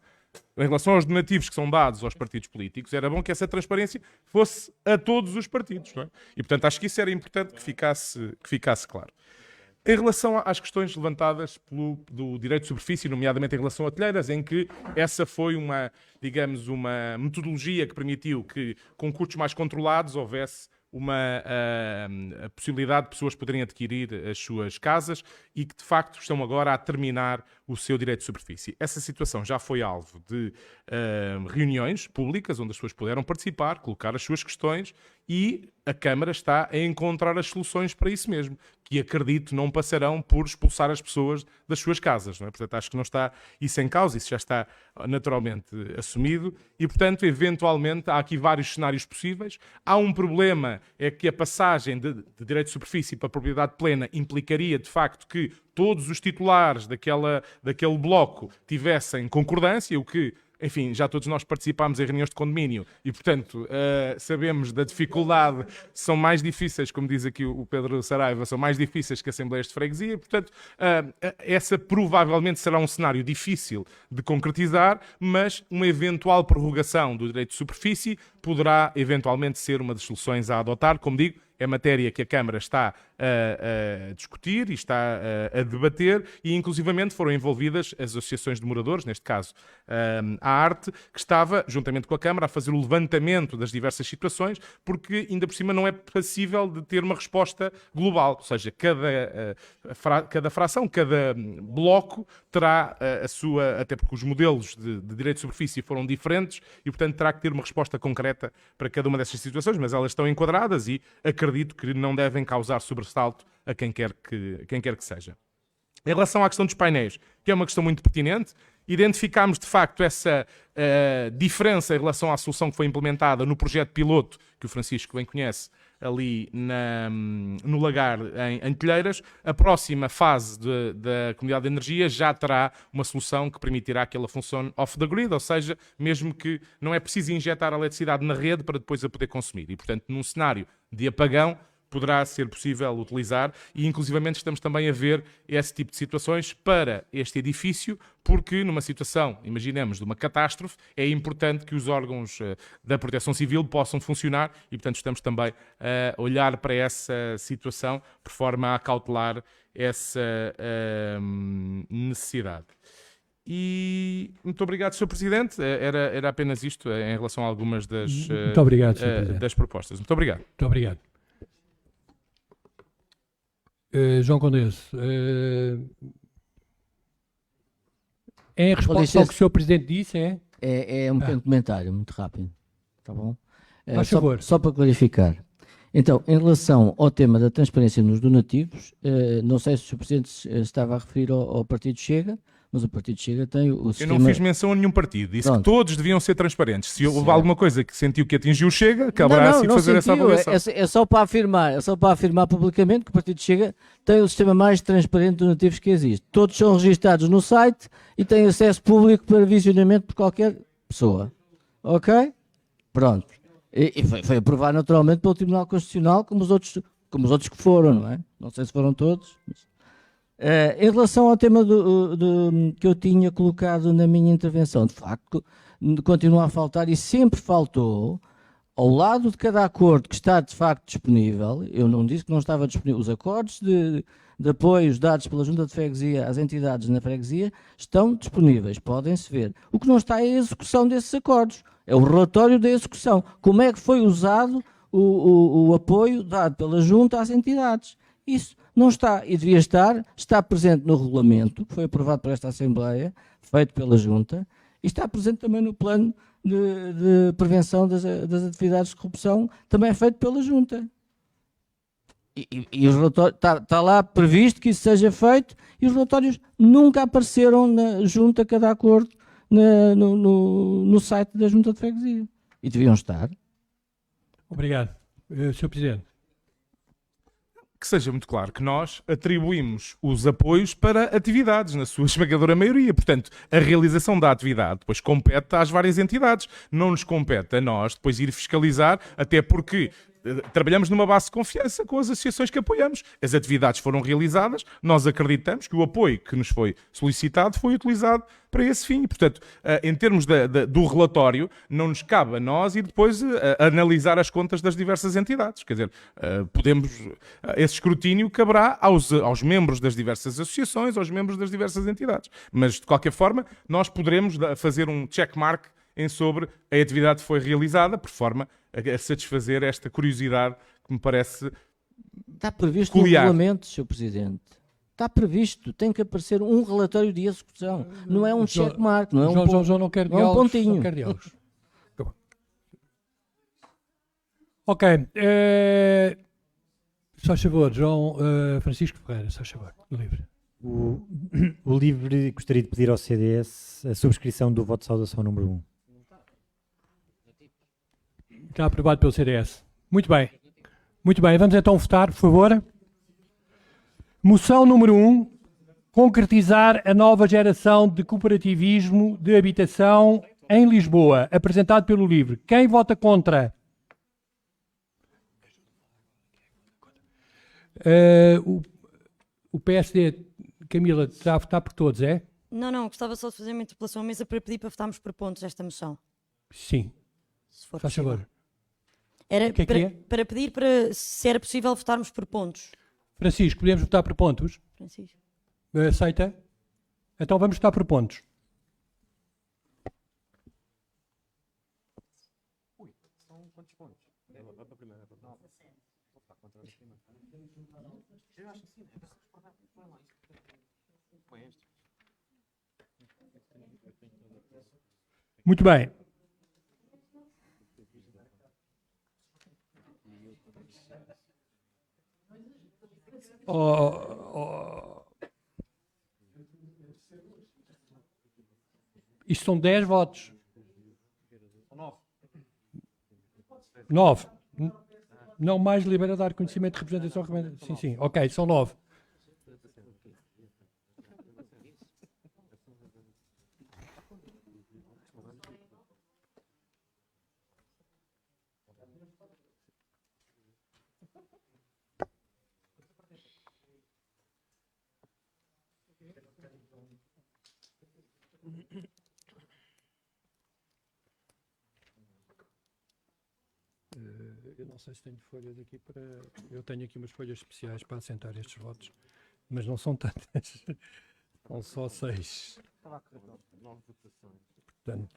Em relação aos donativos que são dados aos partidos políticos, era bom que essa transparência fosse a todos os partidos, não é? E, portanto, acho que isso era importante que ficasse claro. Em relação às questões levantadas do direito de superfície, nomeadamente em relação a telheiras, em que essa foi uma metodologia que permitiu que, com custos mais controlados, houvesse a possibilidade de pessoas poderem adquirir as suas casas e que, de facto, estão agora a terminar o seu direito de superfície. Essa situação já foi alvo de reuniões públicas, onde as pessoas puderam participar, colocar as suas questões e a Câmara está a encontrar as soluções para isso mesmo, que acredito não passarão por expulsar as pessoas das suas casas, não é? Portanto, acho que não está isso em causa, isso já está naturalmente assumido e, portanto, eventualmente há aqui vários cenários possíveis. Há um problema, é que a passagem de direito de superfície para propriedade plena implicaria, de facto, que todos os titulares daquele bloco tivessem concordância, o que, enfim, já todos nós participámos em reuniões de condomínio e, portanto, sabemos da dificuldade, são mais difíceis, como diz aqui o Pedro Saraiva, são mais difíceis que assembleias de freguesia, portanto, essa provavelmente será um cenário difícil de concretizar, mas uma eventual prorrogação do direito de superfície poderá eventualmente ser uma das soluções a adotar, como digo, é matéria que a Câmara está a discutir e está a debater e, inclusivamente, foram envolvidas as associações de moradores, neste caso a ARTE, que estava, juntamente com a Câmara, a fazer o levantamento das diversas situações, porque, ainda por cima, não é passível de ter uma resposta global. Ou seja, cada fração, cada bloco terá a sua, até porque os modelos de direito de superfície foram diferentes e, portanto, terá que ter uma resposta concreta para cada uma dessas situações, mas elas estão enquadradas e acredito que não devem causar sobressalto a quem quer que seja. Em relação à questão dos painéis, que é uma questão muito pertinente, identificámos de facto essa diferença em relação à solução que foi implementada no projeto piloto, que o Francisco bem conhece, ali no Lagar, em Telheiras. A próxima fase da Comunidade de Energia já terá uma solução que permitirá que ela funcione off the grid, ou seja, mesmo que não é preciso injetar a eletricidade na rede para depois a poder consumir. E, portanto, num cenário de apagão, poderá ser possível utilizar e, inclusivamente, estamos também a ver esse tipo de situações para este edifício, porque numa situação, imaginemos, de uma catástrofe, é importante que os órgãos da Proteção Civil possam funcionar e, portanto, estamos também a olhar para essa situação por forma a acautelar essa necessidade. E muito obrigado, Sr. Presidente. Era apenas isto em relação a algumas Muito obrigado, Sr. Presidente. das propostas. Muito obrigado. Muito obrigado. João Condesse, em resposta ao que o Sr. Presidente disse, É um pequeno comentário, muito rápido. Tá bom? Faz favor. Só para clarificar. Então, em relação ao tema da transparência nos donativos, não sei se o Sr. Presidente se estava a referir ao Partido Chega, mas o Partido Chega tem o sistema... Eu não fiz menção a nenhum partido. Disse que todos deviam ser transparentes. Se houve alguma coisa que sentiu que atingiu o Chega, caberá assim fazer essa avaliação. É só para afirmar publicamente que o Partido Chega tem o sistema mais transparente de donativos que existe. Todos são registados no site e têm acesso público para visionamento por qualquer pessoa. Ok? Pronto. E foi aprovado naturalmente pelo Tribunal Constitucional, como os outros que foram, não é? Não sei se foram todos. Mas... em relação ao tema que eu tinha colocado na minha intervenção, de facto, continua a faltar e sempre faltou, ao lado de cada acordo que está de facto disponível, eu não disse que não estava disponível, os acordos de apoios dados pela Junta de Freguesia às entidades na freguesia estão disponíveis, podem-se ver. O que não está é a execução desses acordos, é o relatório da execução, como é que foi usado o apoio dado pela Junta às entidades. Isso não está e devia estar, está presente no regulamento, que foi aprovado por esta Assembleia, feito pela Junta, e está presente também no plano de prevenção das atividades de corrupção, também feito pela Junta. E os relatórios, está lá previsto que isso seja feito, e os relatórios nunca apareceram junto a cada acordo no site da Junta de Freguesia. E deviam estar. Obrigado. Sr. Presidente. Que seja muito claro que nós atribuímos os apoios para atividades, na sua esmagadora maioria. Portanto, a realização da atividade depois compete às várias entidades. Não nos compete a nós depois ir fiscalizar, até porque trabalhamos numa base de confiança com as associações que apoiamos. As atividades foram realizadas, nós acreditamos que o apoio que nos foi solicitado foi utilizado para esse fim. Portanto, em termos do relatório, não nos cabe a nós ir depois analisar as contas das diversas entidades. Quer dizer, esse escrutínio caberá aos membros das diversas associações, aos membros das diversas entidades. Mas, de qualquer forma, nós poderemos fazer um checkmark sobre a atividade que foi realizada, por forma a satisfazer esta curiosidade que me parece está previsto peculiar. No regulamento, Sr. Presidente. Está previsto, tem que aparecer um relatório de execução. Não é um checkmark, não é um pontinho. Não quer diálogos. Ok. Só favor, João Francisco Ferreira, só favor, no livro. O LIVRE gostaria de pedir ao CDS a subscrição do voto de saudação número 1. Está aprovado pelo CDS. Muito bem. Muito bem, vamos então votar, por favor. Moção número 1. Concretizar a nova geração de cooperativismo de habitação em Lisboa, apresentado pelo LIVRE. Quem vota contra? O PSD, Camila, está a votar por todos, é? Não, gostava só de fazer uma interpelação à mesa para pedir para votarmos por pontos esta moção. Sim. Se for Faz possível. favor. Era O que é que para, é? para pedir para se era possível votarmos por pontos. Francisco, podemos votar por pontos? Francisco. Aceita? Então vamos votar por pontos. Muito bem. Isto são 10 votos. 9. Não mais libera dar conhecimento de representação. Sim, sim. Ok, são 9. Eu não sei se tenho folhas aqui para... Eu tenho aqui umas folhas especiais para assentar estes votos, mas não são tantas. São só 6. Portanto...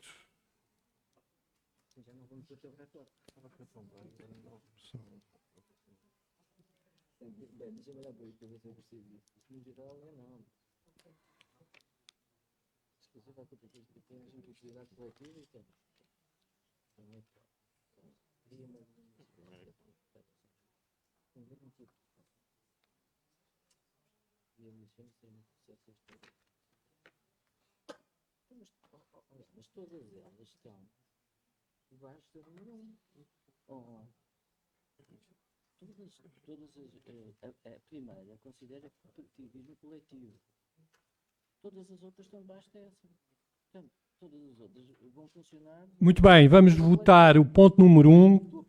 Mas todas elas estão debaixo do número 1. A primeira considera cooperativismo coletivo. Todas as outras estão debaixo dessa. Portanto, todas as outras vão funcionar. Muito bem, vamos votar o ponto número 1.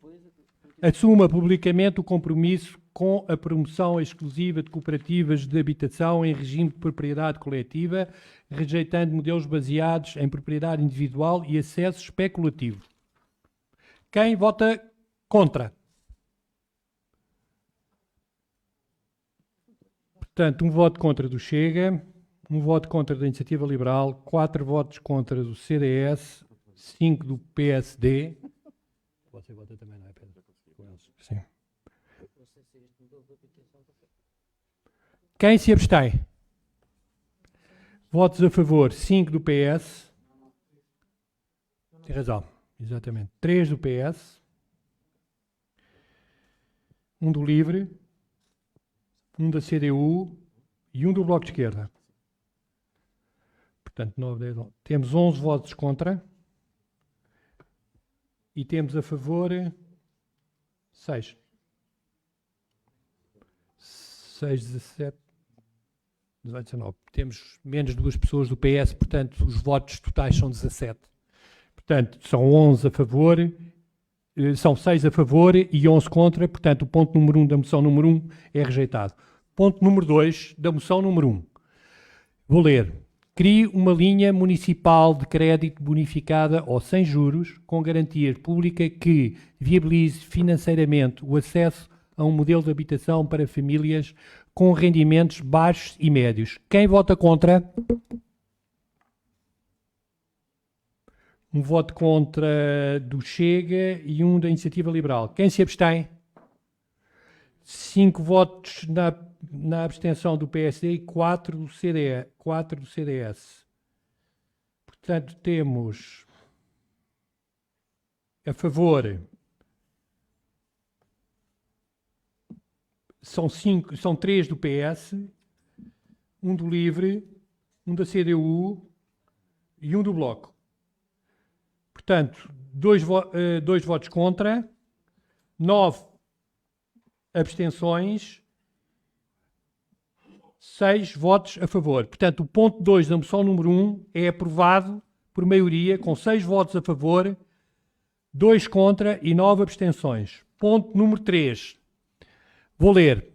Assuma publicamente o compromisso com a promoção exclusiva de cooperativas de habitação em regime de propriedade coletiva, rejeitando modelos baseados em propriedade individual e acesso especulativo. Quem vota contra? Portanto, um voto contra do Chega, um voto contra da Iniciativa Liberal, 4 votos contra do CDS, 5 do PSD. Você vota também, não é, Pedro? Sim. Quem se abstém? Votos a favor, 5 do PS. Tem razão, exatamente. 3 do PS. 1 do LIVRE. 1 da CDU e 1 do Bloco de Esquerda. Portanto, 9, 10, 11. Temos 11 votos contra. E temos a favor 6. 6, 17, 18, 19. Temos menos 2 pessoas do PS, portanto, os votos totais são 17. Portanto, são 11 a favor, são 6 a favor e 11 contra. Portanto, o ponto número 1 da moção número 1 é rejeitado. Ponto número 2 da moção número 1. Vou ler. Crie uma linha municipal de crédito bonificada ou sem juros, com garantia pública que viabilize financeiramente o acesso a um modelo de habitação para famílias com rendimentos baixos e médios. Quem vota contra? Um voto contra do Chega e 1 da Iniciativa Liberal. Quem se abstém? 5 votos na abstenção do PSD e 4 do CDS. Portanto, temos a favor são 3 do PS, um do LIVRE, um da CDU e um do Bloco. Portanto, 2 votos contra, 9 abstenções, 6 votos a favor. Portanto, o ponto 2 da moção número 1 é aprovado por maioria, com 6 votos a favor, 2 contra e 9 abstenções. Ponto número 3. Vou ler.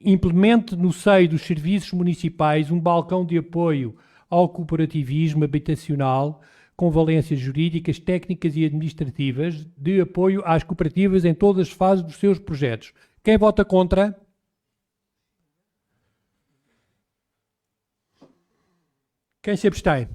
Implemente no seio dos serviços municipais um balcão de apoio ao cooperativismo habitacional com valências jurídicas, técnicas e administrativas de apoio às cooperativas em todas as fases dos seus projetos. Quem vota contra? Quem se abstém?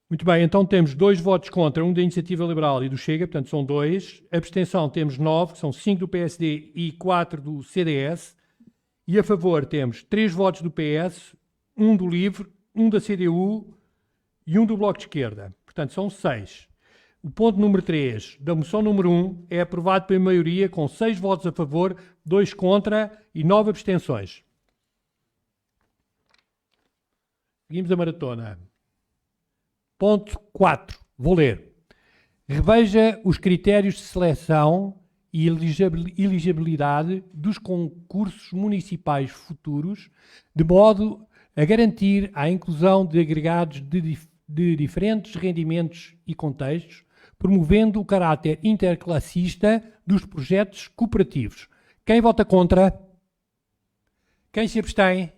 Muito bem, então temos 2 votos contra, um da Iniciativa Liberal e do Chega, portanto são 2. Abstenção temos 9, que são 5 do PSD e 4 do CDS. E a favor temos 3 votos do PS, 1 do LIVRE, 1 da CDU e 1 do Bloco de Esquerda. Portanto, são 6. O ponto número 3 da moção número 1 é aprovado pela maioria com 6 votos a favor, 2 contra e 9 abstenções. Seguimos a maratona. Ponto 4. Vou ler. Reveja os critérios de seleção e elegibilidade dos concursos municipais futuros, de modo a garantir a inclusão de agregados de diferentes rendimentos e contextos, promovendo o caráter interclassista dos projetos cooperativos. Quem vota contra? Quem se abstém?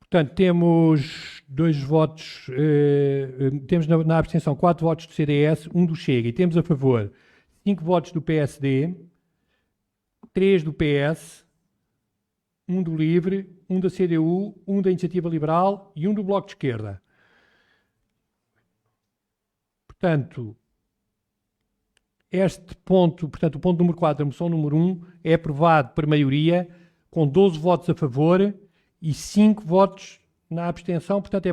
Portanto, temos 2 votos, temos na abstenção 4 votos do CDS, 1 do Chega, e temos a favor 5 votos do PSD, 3 do PS, 1 do LIVRE, 1 da CDU, 1 da Iniciativa Liberal e 1 do Bloco de Esquerda. Portanto, o ponto número 4 da moção número 1 é aprovado por maioria, com 12 votos a favor e 5 votos na abstenção, portanto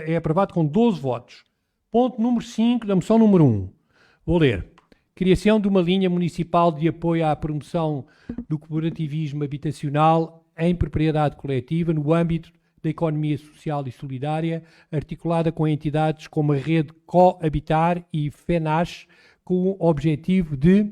é aprovado com 12 votos. Ponto número 5 da moção número 1. Vou ler. Criação de uma linha municipal de apoio à promoção do cooperativismo habitacional em propriedade coletiva no âmbito da economia social e solidária, articulada com entidades como a Rede Cohabitar e FENACH, com o objetivo de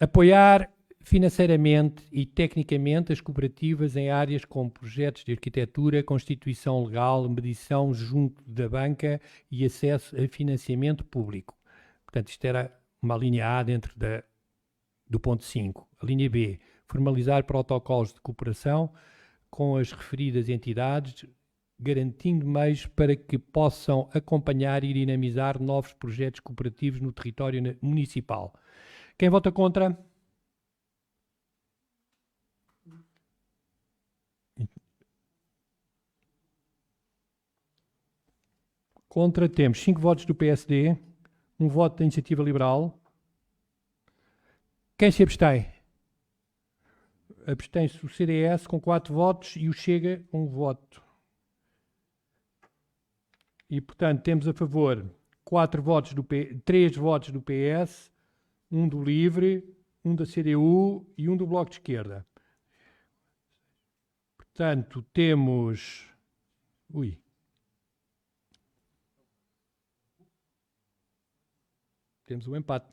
apoiar financeiramente e tecnicamente as cooperativas em áreas como projetos de arquitetura, constituição legal, mediação junto da banca e acesso a financiamento público. Portanto, isto era uma linha A dentro do ponto 5. A linha B, formalizar protocolos de cooperação com as referidas entidades, garantindo meios para que possam acompanhar e dinamizar novos projetos cooperativos no território municipal. Quem vota contra? Contra temos 5 votos do PSD, 1 voto da Iniciativa Liberal. Quem se abstém? Abstém-se o CDS com 4 votos e o Chega 1 voto. E, portanto, temos a favor 3 votos do PS, 1 do LIVRE, 1 da CDU e 1 do Bloco de Esquerda. Portanto, temos... Temos um empate.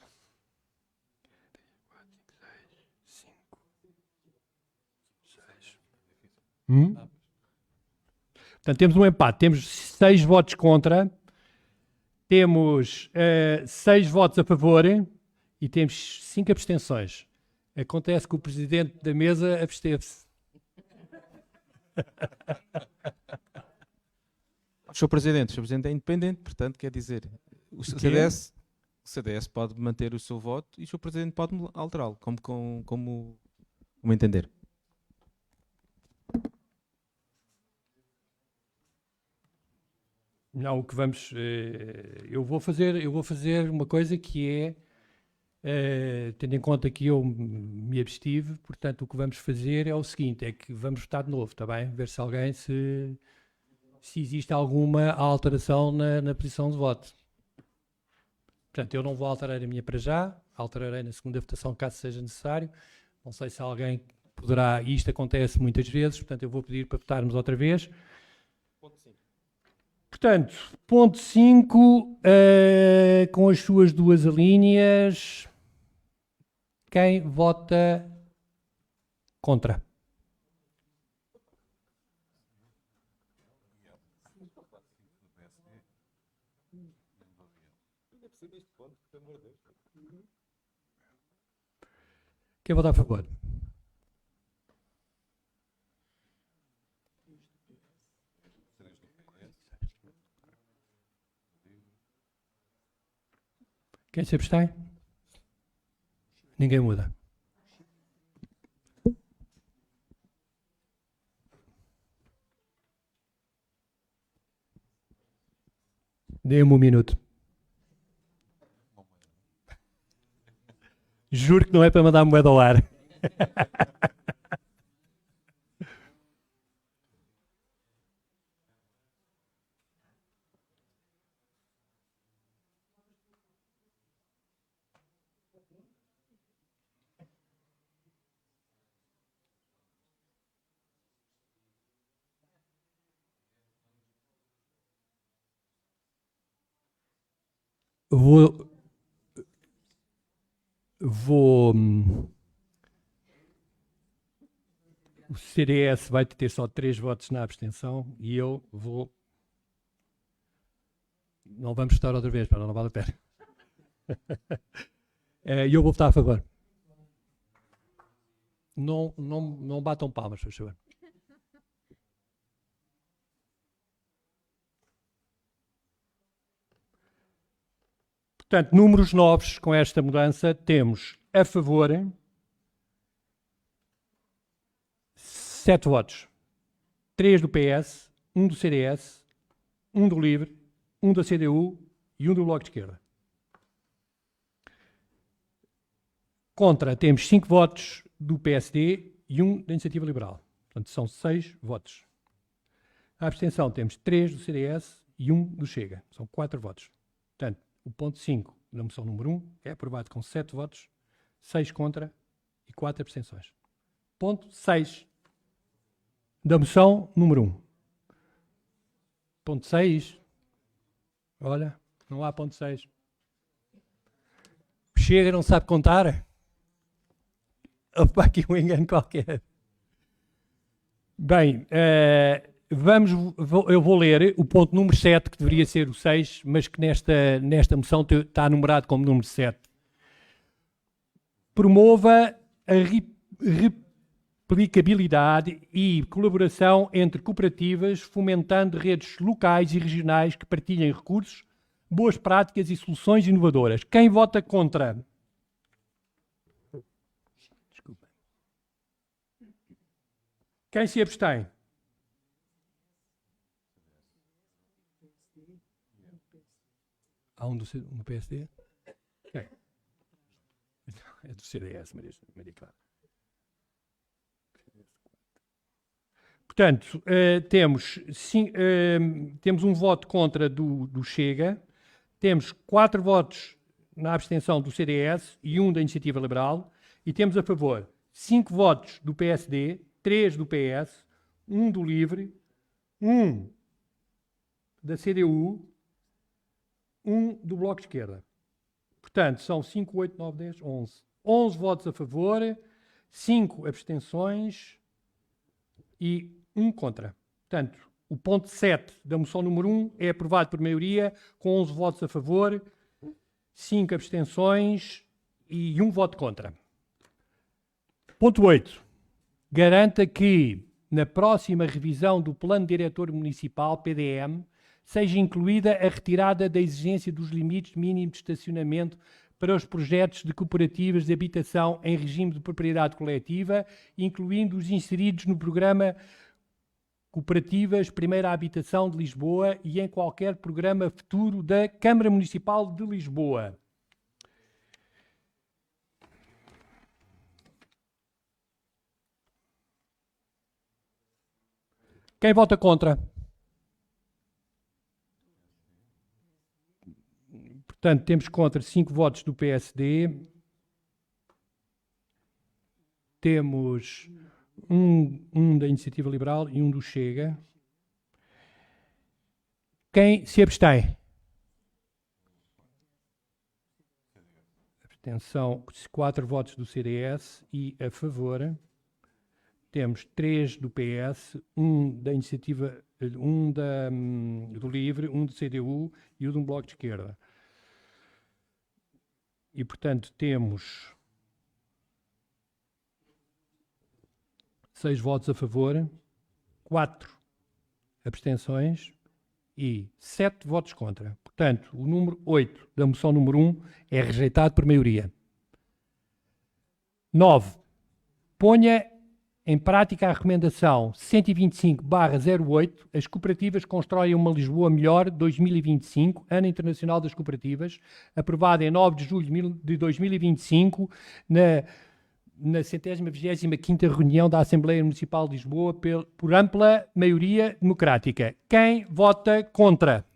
6. Portanto, temos um empate. Temos 6 votos contra, temos 6 votos a favor e temos 5 abstenções. Acontece que o presidente da mesa absteve-se. O Sr. Presidente é independente, portanto, quer dizer, o CDS pode manter o seu voto e o Sr. Presidente pode alterá-lo, como entender. Não, o que vamos... eu vou fazer uma coisa que é, tendo em conta que eu me abstive, portanto, o que vamos fazer é o seguinte, é que vamos votar de novo, está bem? Ver se alguém, se existe alguma alteração na posição de voto. Portanto, eu não vou alterar a minha para já, alterarei na segunda votação, caso seja necessário. Não sei se alguém poderá, e isto acontece muitas vezes, portanto, eu vou pedir para votarmos outra vez. Portanto, ponto 5, com as suas duas alíneas, quem vota contra? Quem vota a favor? Quem se abstém? Ninguém muda. Dê-me um minuto. Juro que não é para mandar moeda ao ar. O CDS vai ter só 3 votos na abstenção e eu vou... Não vamos votar outra vez, para não vale a pena. E eu vou votar a favor. Não batam palmas, por favor. Portanto, números novos com esta mudança, temos a favor 7 votos. 3 do PS, 1 do CDS, 1 do LIVRE, 1 da CDU e 1 do Bloco de Esquerda. Contra temos 5 votos do PSD e 1 da Iniciativa Liberal. Portanto, são 6 votos. A abstenção temos 3 do CDS e 1 do Chega. São 4 votos. Portanto, o ponto 5 da moção número 1 é aprovado com 7 votos, 6 contra e 4 abstenções. Ponto 6 da moção número 1. Ponto 6. Olha, não há ponto 6. Chega, não sabe contar? Houve aqui um engano qualquer. Bem, eu vou ler o ponto número 7, que deveria ser o 6, mas que nesta moção está numerado como número 7. Promova a replicabilidade e colaboração entre cooperativas, fomentando redes locais e regionais que partilhem recursos, boas práticas e soluções inovadoras. Quem vota contra? Desculpa. Quem se abstém? Há um do PSD? Quem? É do CDS, Maria Clara. Portanto, temos um voto contra do Chega, temos 4 votos na abstenção do CDS e 1 da Iniciativa Liberal, e temos a favor 5 votos do PSD, 3 do PS, 1 do LIVRE, 1 da CDU, 1 do Bloco de Esquerda. Portanto, são 5, 8, 9, 10, 11. 11 votos a favor, 5 abstenções e 1 contra. Portanto, o ponto 7 da moção número 1 é aprovado por maioria, com 11 votos a favor, 5 abstenções e 1 voto contra. Ponto 8. Garanta que, na próxima revisão do Plano Diretor Municipal, PDM, seja incluída a retirada da exigência dos limites mínimos de estacionamento para os projetos de cooperativas de habitação em regime de propriedade coletiva, incluindo os inseridos no programa cooperativas, Primeira Habitação de Lisboa e em qualquer programa futuro da Câmara Municipal de Lisboa. Quem vota contra? Portanto, temos contra 5 votos do PSD. Temos um da Iniciativa Liberal e um do Chega. Quem se abstém? Abstenção, 4 votos do CDS e a favor. Temos 3 do PS, 1 da Iniciativa, 1 do Livre, 1 do CDU e 1 do Bloco de Esquerda. E, portanto, temos 6 votos a favor, 4 abstenções e 7 votos contra. Portanto, o número 8 da moção número 1 é rejeitado por maioria. 9. Ponha em prática a recomendação 125/08, as cooperativas constroem uma Lisboa melhor 2025, Ano Internacional das Cooperativas, aprovada em 9 de julho de 2025, na 125ª reunião da Assembleia Municipal de Lisboa por ampla maioria democrática. Quem vota contra?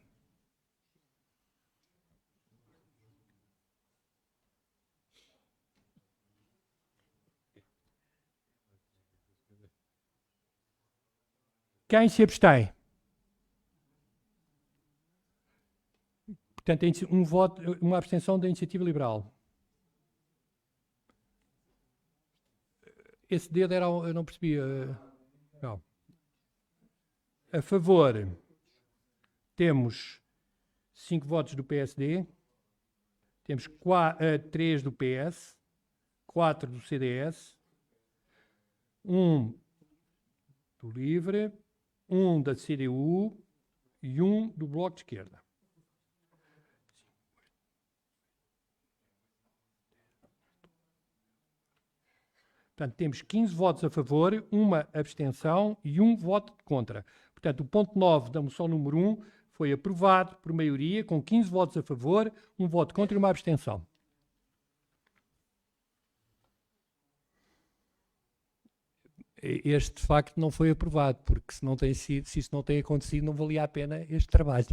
Quem se abstém? Portanto, uma abstenção da Iniciativa Liberal. Esse dedo era, eu não percebi. Não. A favor, temos 5 votos do PSD, temos 3 do PS, 4 do CDS, 1 do Livre, 1 da CDU e 1 do Bloco de Esquerda. Portanto, temos 15 votos a favor, uma abstenção e 1 voto contra. Portanto, o ponto 9 da moção número 1 foi aprovado por maioria, com 15 votos a favor, 1 voto contra e uma abstenção. Este, de facto, não foi aprovado, porque se isso não tem acontecido, não valia a pena este trabalho.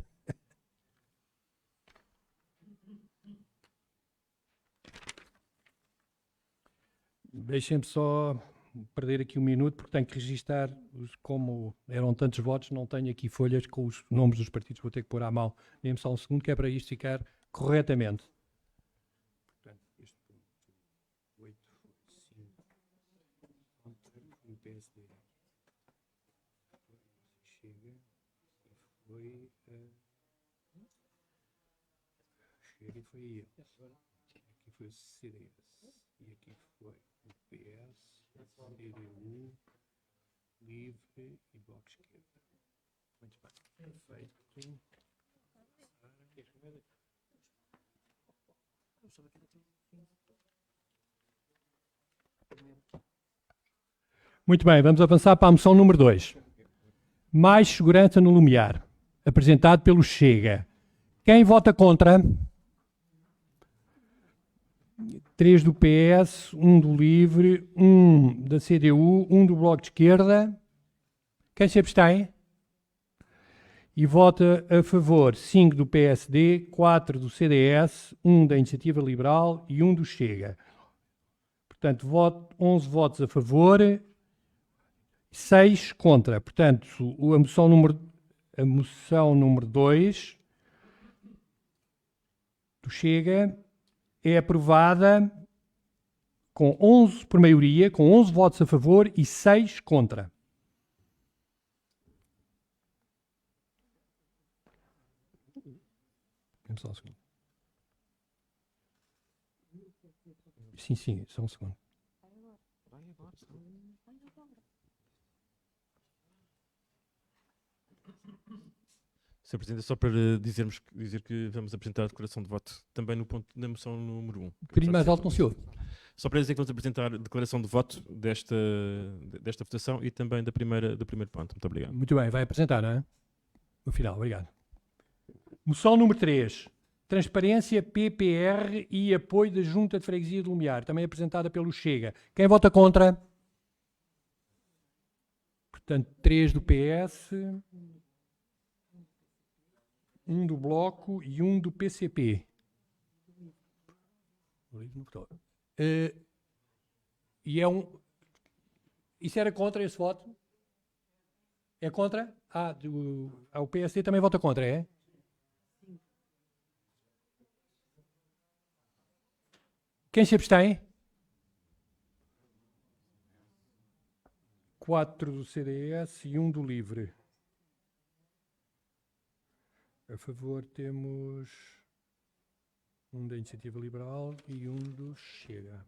Deixem-me só perder aqui um minuto, porque tenho que registar, como eram tantos votos, não tenho aqui folhas com os nomes dos partidos, vou ter que pôr à mão. Dê-me só um segundo, que é para isto ficar corretamente. Portanto, este ponto 8, 5, contra o PSD. Chega, foi... Chega e foi aí. Aqui foi o CDS. E aqui foi o PS, CDU, Livre e Bloco de Esquerda. Muito bem. Perfeito. Muito bem, vamos avançar para a moção número 2. Mais segurança no Lumiar, apresentado pelo Chega. Quem vota contra? 3 do PS, 1 do Livre, 1 da CDU, 1 do Bloco de Esquerda. Quem se abstém? E vota a favor 5 do PSD, 4 do CDS, 1 da Iniciativa Liberal e 1 do Chega. Portanto, 11 votos a favor, 6 contra. Portanto, a moção número 2 do Chega é aprovada com 11 por maioria, com 11 votos a favor e 6 contra. Só um segundo. Sim, só um segundo. Sr. Presidente, é só para dizer que vamos apresentar a declaração de voto também no ponto da moção número 1. Um bocadinho mais alto não se ouve. Só para dizer que vamos apresentar a declaração de voto desta votação e também do primeiro ponto. Muito obrigado. Muito bem, vai apresentar, não é? No final, obrigado. Moção número 3. Transparência, PPR e apoio da Junta de Freguesia de Lumiar, também apresentada pelo Chega. Quem vota contra? Portanto, 3 do PS, 1 do Bloco e 1 do PCP. E é um... Isso era contra esse voto? É contra? O PSD também vota contra, é? Quem se abstém? 4 do CDS e 1 do LIVRE. A favor temos 1 da Iniciativa Liberal e 1 do Chega.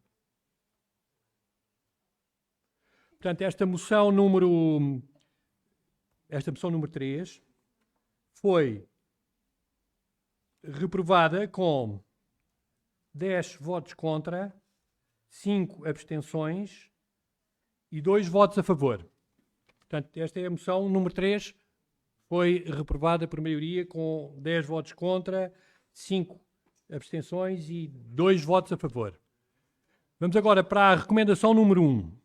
Portanto, esta moção número 3 foi reprovada com 10 votos contra, 5 abstenções e 2 votos a favor. Portanto, esta é a moção número 3, foi reprovada por maioria com 10 votos contra, 5 abstenções e 2 votos a favor. Vamos agora para a recomendação número 1.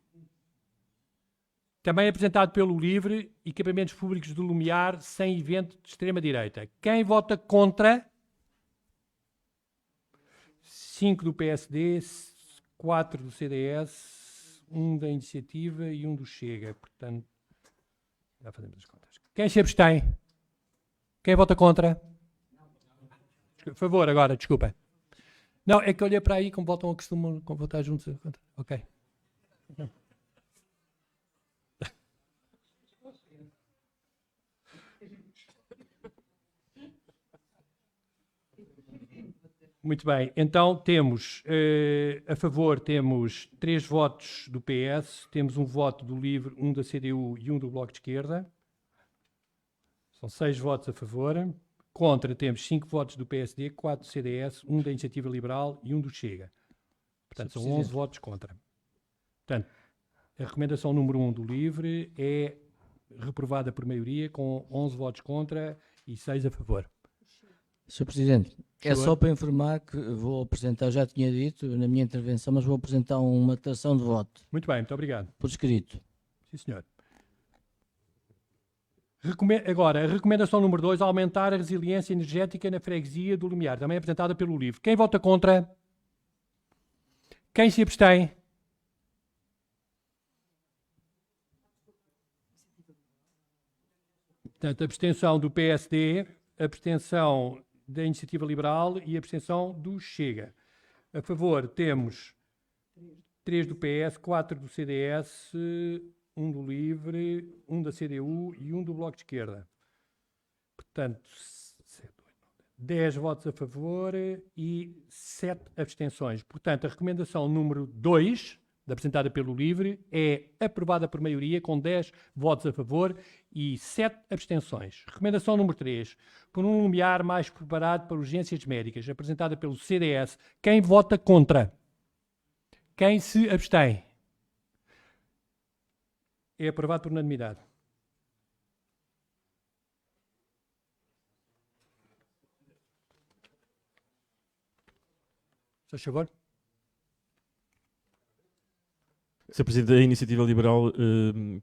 Também apresentado pelo LIVRE, equipamentos públicos de Lumiar sem evento de extrema-direita. Quem vota contra? 5 do PSD, 4 do CDS, 1 da Iniciativa e 1 do Chega. Portanto, já fazemos as contas. Quem se abstém? Quem vota contra? Por favor, agora, desculpa. Não, é que eu olhei para aí como votam, costumam votar juntos. Ok. Muito bem, então temos a favor, temos 3 votos do PS, temos um voto do LIVRE, 1 da CDU e 1 do Bloco de Esquerda. São 6 votos a favor. Contra temos 5 votos do PSD, 4 do CDS, 1 da Iniciativa Liberal e 1 do Chega. Portanto, são 11 votos contra. Portanto, a recomendação número 1 do LIVRE é reprovada por maioria com 11 votos contra e 6 a favor. Sr. Presidente, é só para informar que vou apresentar, já tinha dito na minha intervenção, mas vou apresentar uma declaração de voto. Muito bem, muito obrigado. Por escrito. Sim, senhor. Agora, a recomendação número 2, aumentar a resiliência energética na freguesia do Lumiar, também apresentada pelo LIVRE. Quem vota contra? Quem se abstém? Portanto, abstenção do PSD, abstenção da Iniciativa Liberal e abstenção do Chega. A favor temos 3 do PS, 4 do CDS, 1 do LIVRE, 1 da CDU e 1 do Bloco de Esquerda. Portanto, 10 votos a favor e 7 abstenções. Portanto, a recomendação número 2, apresentada pelo LIVRE, é aprovada por maioria com 10 votos a favor e 7 abstenções. Recomendação número 3, por um Lumiar mais preparado para urgências médicas, apresentada pelo CDS. Quem vota contra? Quem se abstém? É aprovado por unanimidade. Faz favor. Sr. Presidente, a Iniciativa Liberal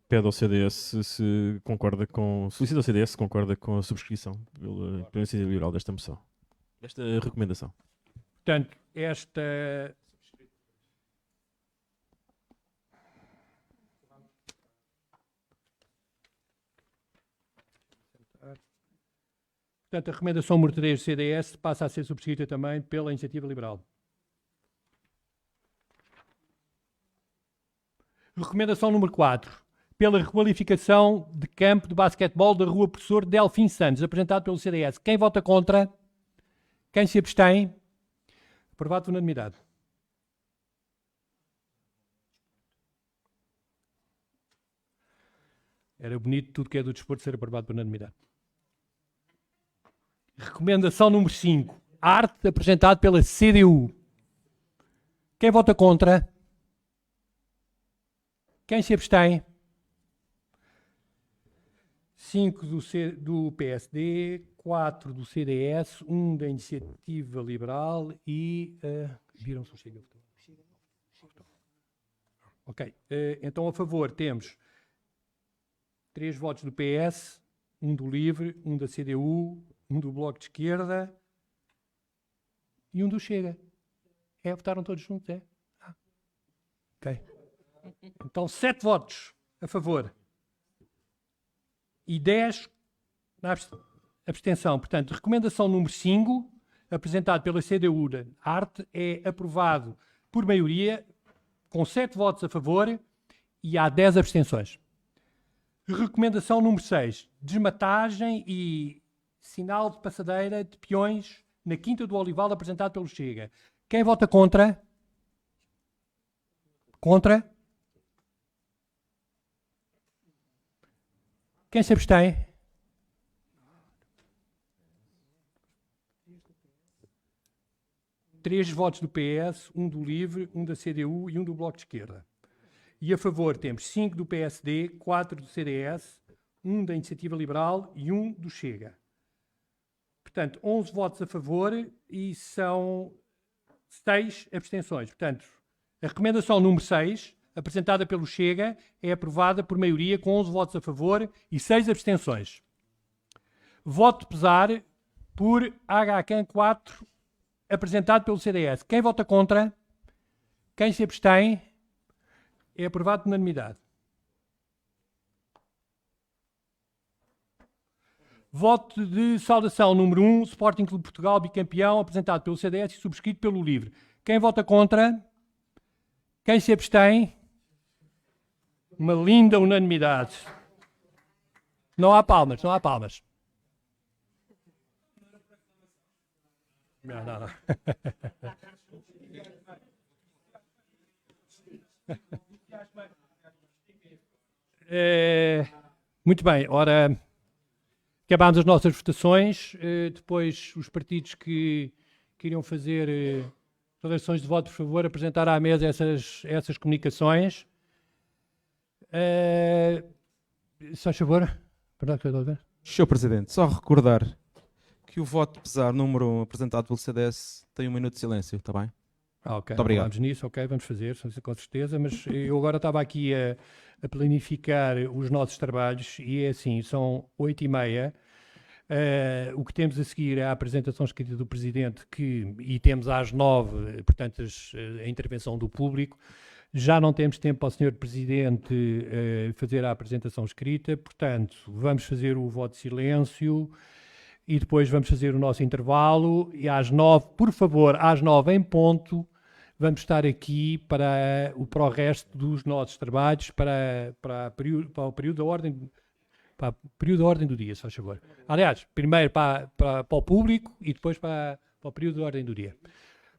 pede ao CDS se concorda com... Solicita ao CDS se concorda com a subscrição pela Iniciativa Liberal desta moção. Desta recomendação. Portanto, esta... Portanto, a recomendação número 3 do CDS passa a ser subscrita também pela Iniciativa Liberal. Recomendação número 4. Pela requalificação de campo de basquetebol da Rua Professor Delfim Santos, apresentado pelo CDS. Quem vota contra? Quem se abstém? Aprovado por unanimidade. Era bonito tudo que é do desporto ser aprovado por unanimidade. Recomendação número 5. Arte, apresentado pela CDU. Quem vota contra? Quem se abstém? 5 do PSD, 4 do CDS, 1 da Iniciativa Liberal e... viram-se o Chega? Ok. Então, a favor, temos 3 votos do PS, 1 do LIVRE, 1 da CDU, 1 do Bloco de Esquerda e 1 do Chega. Votaram todos juntos, é? Ok. Então, 7 votos a favor e 10 na abstenção. Portanto, recomendação número 5, apresentado pela CDU da Arte, é aprovado por maioria, com 7 votos a favor e há 10 abstenções. Recomendação número 6, desmatagem e sinal de passadeira de peões na Quinta do Olival, apresentado pelo Chega. Quem vota contra? Contra? Quem se abstém? Três votos do PS, 1 do LIVRE, 1 da CDU e 1 do Bloco de Esquerda. E a favor temos 5 do PSD, 4 do CDS, 1 da Iniciativa Liberal e 1 do Chega. Portanto, 11 votos a favor e são 6 abstenções. Portanto, a recomendação número 6, apresentada pelo Chega, é aprovada por maioria com 11 votos a favor e 6 abstenções. Voto pesar por HCAN 4, apresentado pelo CDS. Quem vota contra? Quem se abstém? É aprovado por unanimidade. Voto de saudação número 1, Sporting Clube Portugal, bicampeão, apresentado pelo CDS e subscrito pelo LIVRE. Quem vota contra? Quem se abstém? Uma linda unanimidade. Não há palmas, não há palmas. Não. Muito bem, ora, acabámos as nossas votações. Depois, os partidos que iriam fazer declarações de voto, por favor, apresentar à mesa essas comunicações. Só favor. Perdão, que eu estou a ver. Sr. Presidente, só recordar que o voto pesar número 1 apresentado pelo CDS tem 1 minuto de silêncio, está bem? Ok, muito obrigado. Falamos nisso, ok, vamos fazer, com certeza, mas eu agora estava aqui a planificar os nossos trabalhos e é assim, são 8h30, o que temos a seguir é a apresentação escrita do Presidente e temos às 9, portanto, a intervenção do público. Já não temos tempo para o Sr. Presidente fazer a apresentação escrita, portanto, vamos fazer o voto de silêncio e depois vamos fazer o nosso intervalo e às 9, por favor, às 9 em ponto, vamos estar aqui para o resto dos nossos trabalhos, para o período da ordem, para o período da ordem do dia, se faz favor. Aliás, primeiro para o público e depois para o período da ordem do dia.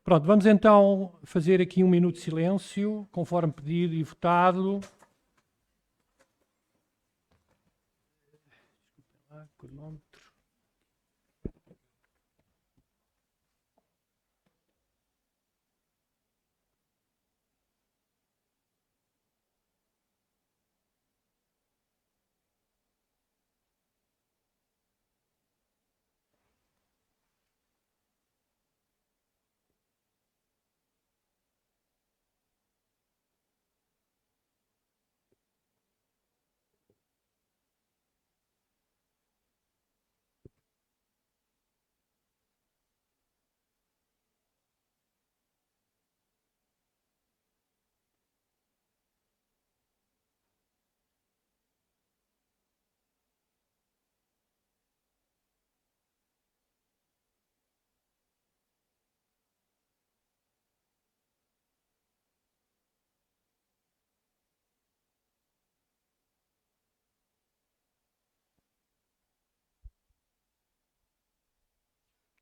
Pronto, vamos então fazer aqui 1 minuto de silêncio, conforme pedido e votado. Cronómetro.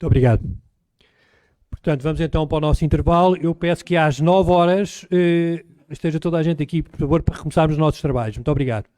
Muito obrigado. Portanto, vamos então para o nosso intervalo. Eu peço que às 9 horas esteja toda a gente aqui, por favor, para recomeçarmos os nossos trabalhos. Muito obrigado.